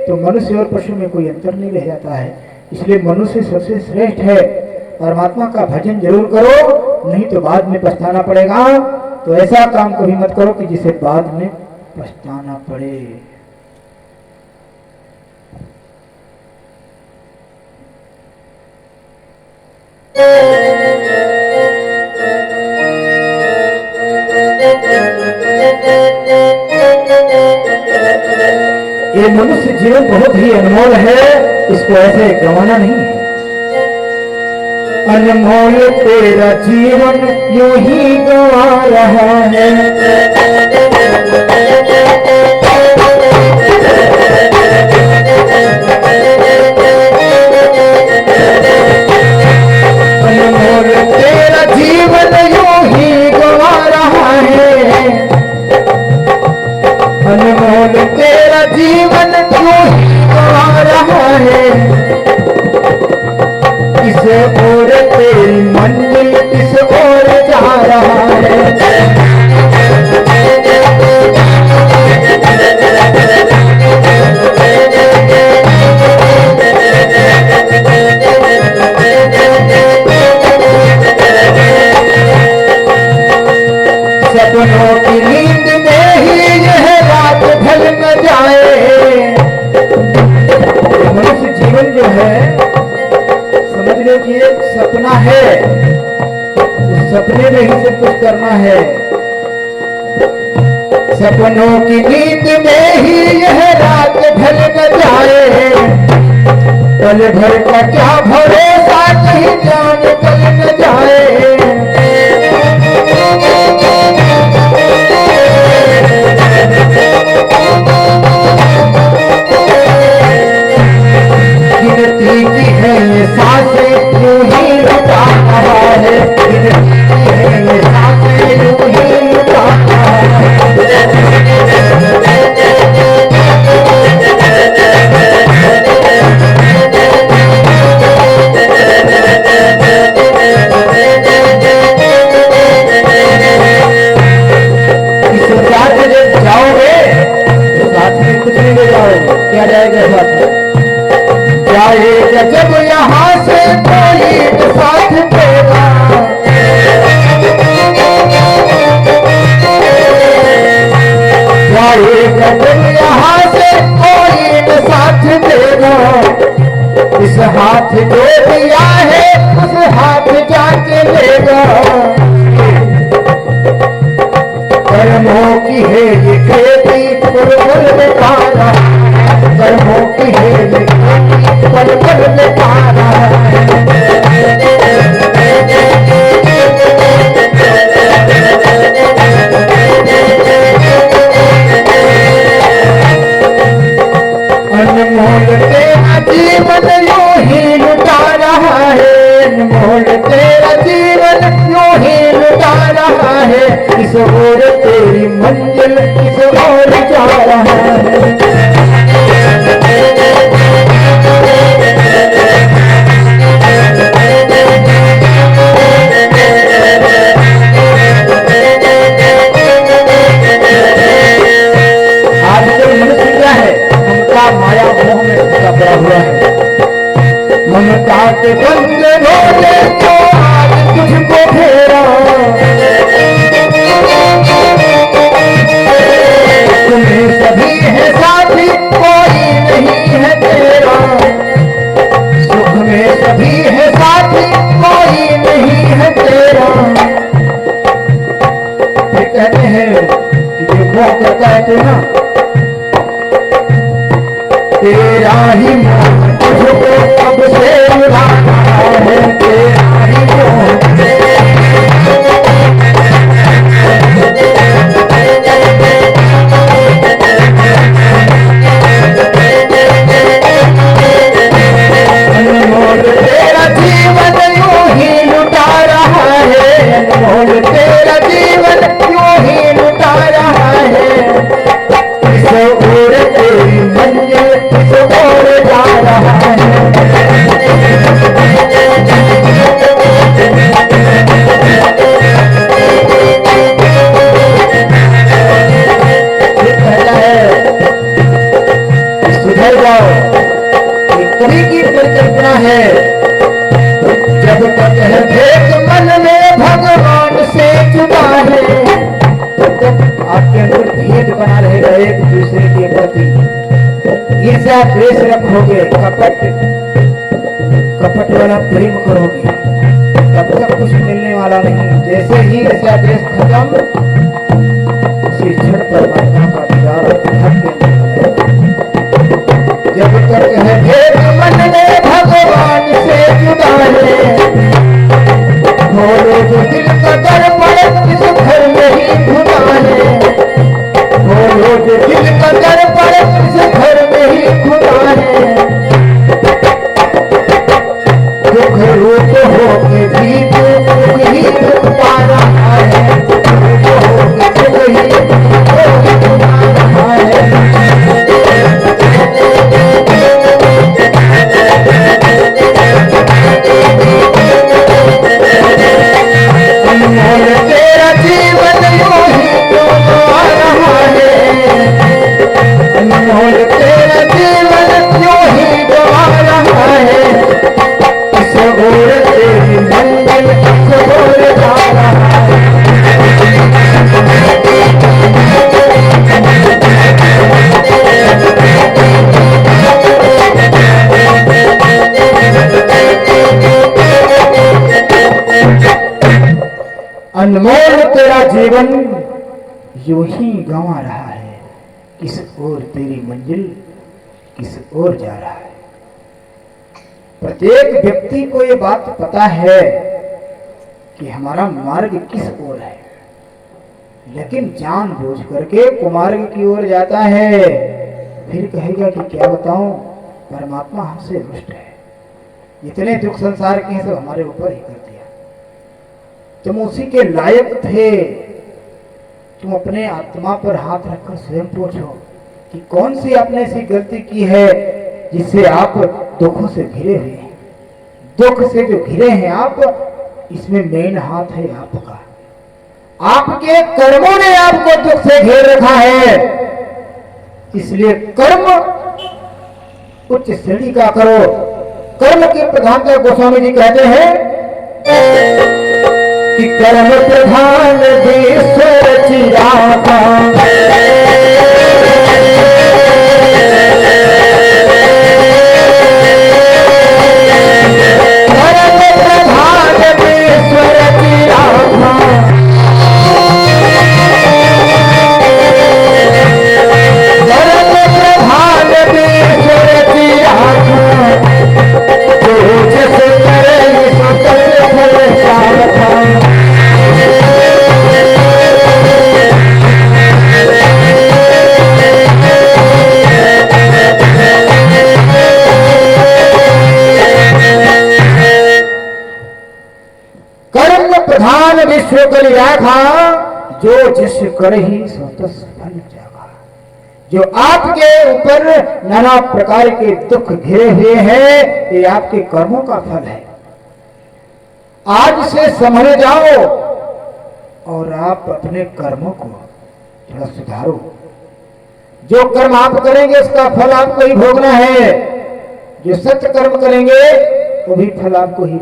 तो मनुष्य और पशु में कोई अंतर नहीं रह जाता है। इसलिए मनुष्य सबसे श्रेष्ठ है। परमात्मा का भजन जरूर करो, नहीं तो बाद में पछताना पड़ेगा। तो ऐसा काम कभी मत करो कि जिसे बाद में पछताना पड़े। ये मनुष्य जीवन बहुत ही अनमोल है, इसको ऐसे गंवाना नहीं है। अनमोल तेरा जीवन यूं ही गंवा रहा है। अनमोल तेरा जीवन यूं ही गंवा रहा है। अनमोल तेरा जीवन यूं ही गंवा रहा है। किस ओर तेरी मंजिल किस ओर जा रहा है। सपनों की नींद में ही यह रात ढल न जाए। मनुष्य जीवन जो है समझ लो कि एक सपना है, उस सपने में ही सब कुछ करना है। सपनों की नींद में ही यह रात ढल न जाए। पल भर का क्या भरोसा, कहीं जान कल न जाए। गिनती की है ये सांसें यूं ही लुटा रहा है। गिनती की है ये सांसें यूं ही लुटा रहा है। इस साथ जब जाओगे तो साथ में कुछ नहीं ले जाओगे। क्या जाएगा साथ में? जाएगा जब यहाँ से कोई तो साथ देगा। जाएगा जब यहाँ से कोई तो साथ देगा। इस हाथ जो दिया है उस हाथ जाके लेगा। कर्मों की है ये खेती पल पल में पा रहा है। कर्मों की है ये खेती पल पल में पा रहा है। किस ओर तेरी मंजिल किस ओर जा रहा है। आज जो मनुष्य क्या है, ममता माया मोह में फंसा पड़ा हुआ है। ममता के बंधनों ने तो आज तुझको घेरा, तुम्हें सभी है साथी कोई नहीं है तेरा, सुख में सभी है साथी कोई नहीं है तेरा। ये कहते हैं कि जो मोह करता है तो ना तेरा ही मोह तुझको कब से उड़ाना है, तेरा ही मोह। अनमोल तेरा जीवन यूं ही लुटा रहा है, अनमोल तेरा जीवन यूं ही लुटा रहा है। किस ओर तेरी मंजिल किस ओर जा रहा है। ये कहता है कि सुधर जाओ, ये कवि की परिकल्पना है। जब तक है भेद मन में भगवान से जुड़ा है, तब तक आपके अंदर भेद बना रहेगा एक दूसरे के प्रति। ईर्ष्या द्वेष रखोगे, कपट वाला प्रेम करोगे, तब तक कुछ मिलने वाला नहीं। जैसे ही ईर्ष्या द्वेष खत्म, उसी क्षण परमात्मा का दीदार आपके अंदर हो जाएगा। जब तक है भेद मन में भगवान से जुड़ा है, बोलो जो दिल का दर्पण इस घर में ही खुदा है, बोलो जो दिल का दर्पण इस घर में ही खुदा है। दुख रूप हो के भी दुख ही दुख पा रहा है, दुख हो के दुख ही दुख पा रहा है। अनमोल तेरा जीवन यूं ही डूबा रहा है, अनमोल तेरा जीवन यूं ही डूबा रहा है। किस ओर तेरी मंजिल किस ओर जा रहा है। अनमोल तेरा जीवन यूं ही गंवा रहा है, किस ओर तेरी मंजिल किस ओर जा रहा है। प्रत्येक व्यक्ति को ये बात पता है कि हमारा मार्ग किस ओर है, लेकिन जानबूझ करके कुमार्ग की ओर जाता है। फिर कहेगा कि क्या बताऊं, परमात्मा हमसे रुष्ट है, इतने दुख संसार के हैं सब हमारे ऊपर ही कर दिया। तुम उसी के लायक थे। तुम अपने आत्मा पर हाथ रखकर स्वयं पूछो कि कौन सी आपने ऐसी गलती की है जिससे आप दुखों से घिरे हुए हैं। दुख से जो घिरे हैं आप, इसमें मेन हाथ है आपका। आपके कर्मों ने आपको दुख से घेर रखा है, इसलिए कर्म उच्च श्रेणी का करो। कर्म की प्रधानता गोस्वामी जी कहते हैं कि कर्म प्रधान ईश्वर चिरागा, कर्म प्रधान ईश्वर चिरागा, कर्म प्रधान ईश्वर चिरागा, जो जिस करे सो कर फल चाहता। कर्म प्रधान विश्व कलिराखा, जो जिस कर ही सो तस फल जागा। जो आपके ऊपर नाना प्रकार के दुख घिरे हुए हैं, ये आपके कर्मों का फल है। आज से संभले जाओ और आप अपने कर्मों को थोड़ा सुधारो। जो कर्म आप करेंगे उसका फल आपको ही भोगना है। जो सत्य कर्म करेंगे वो भी फल आपको ही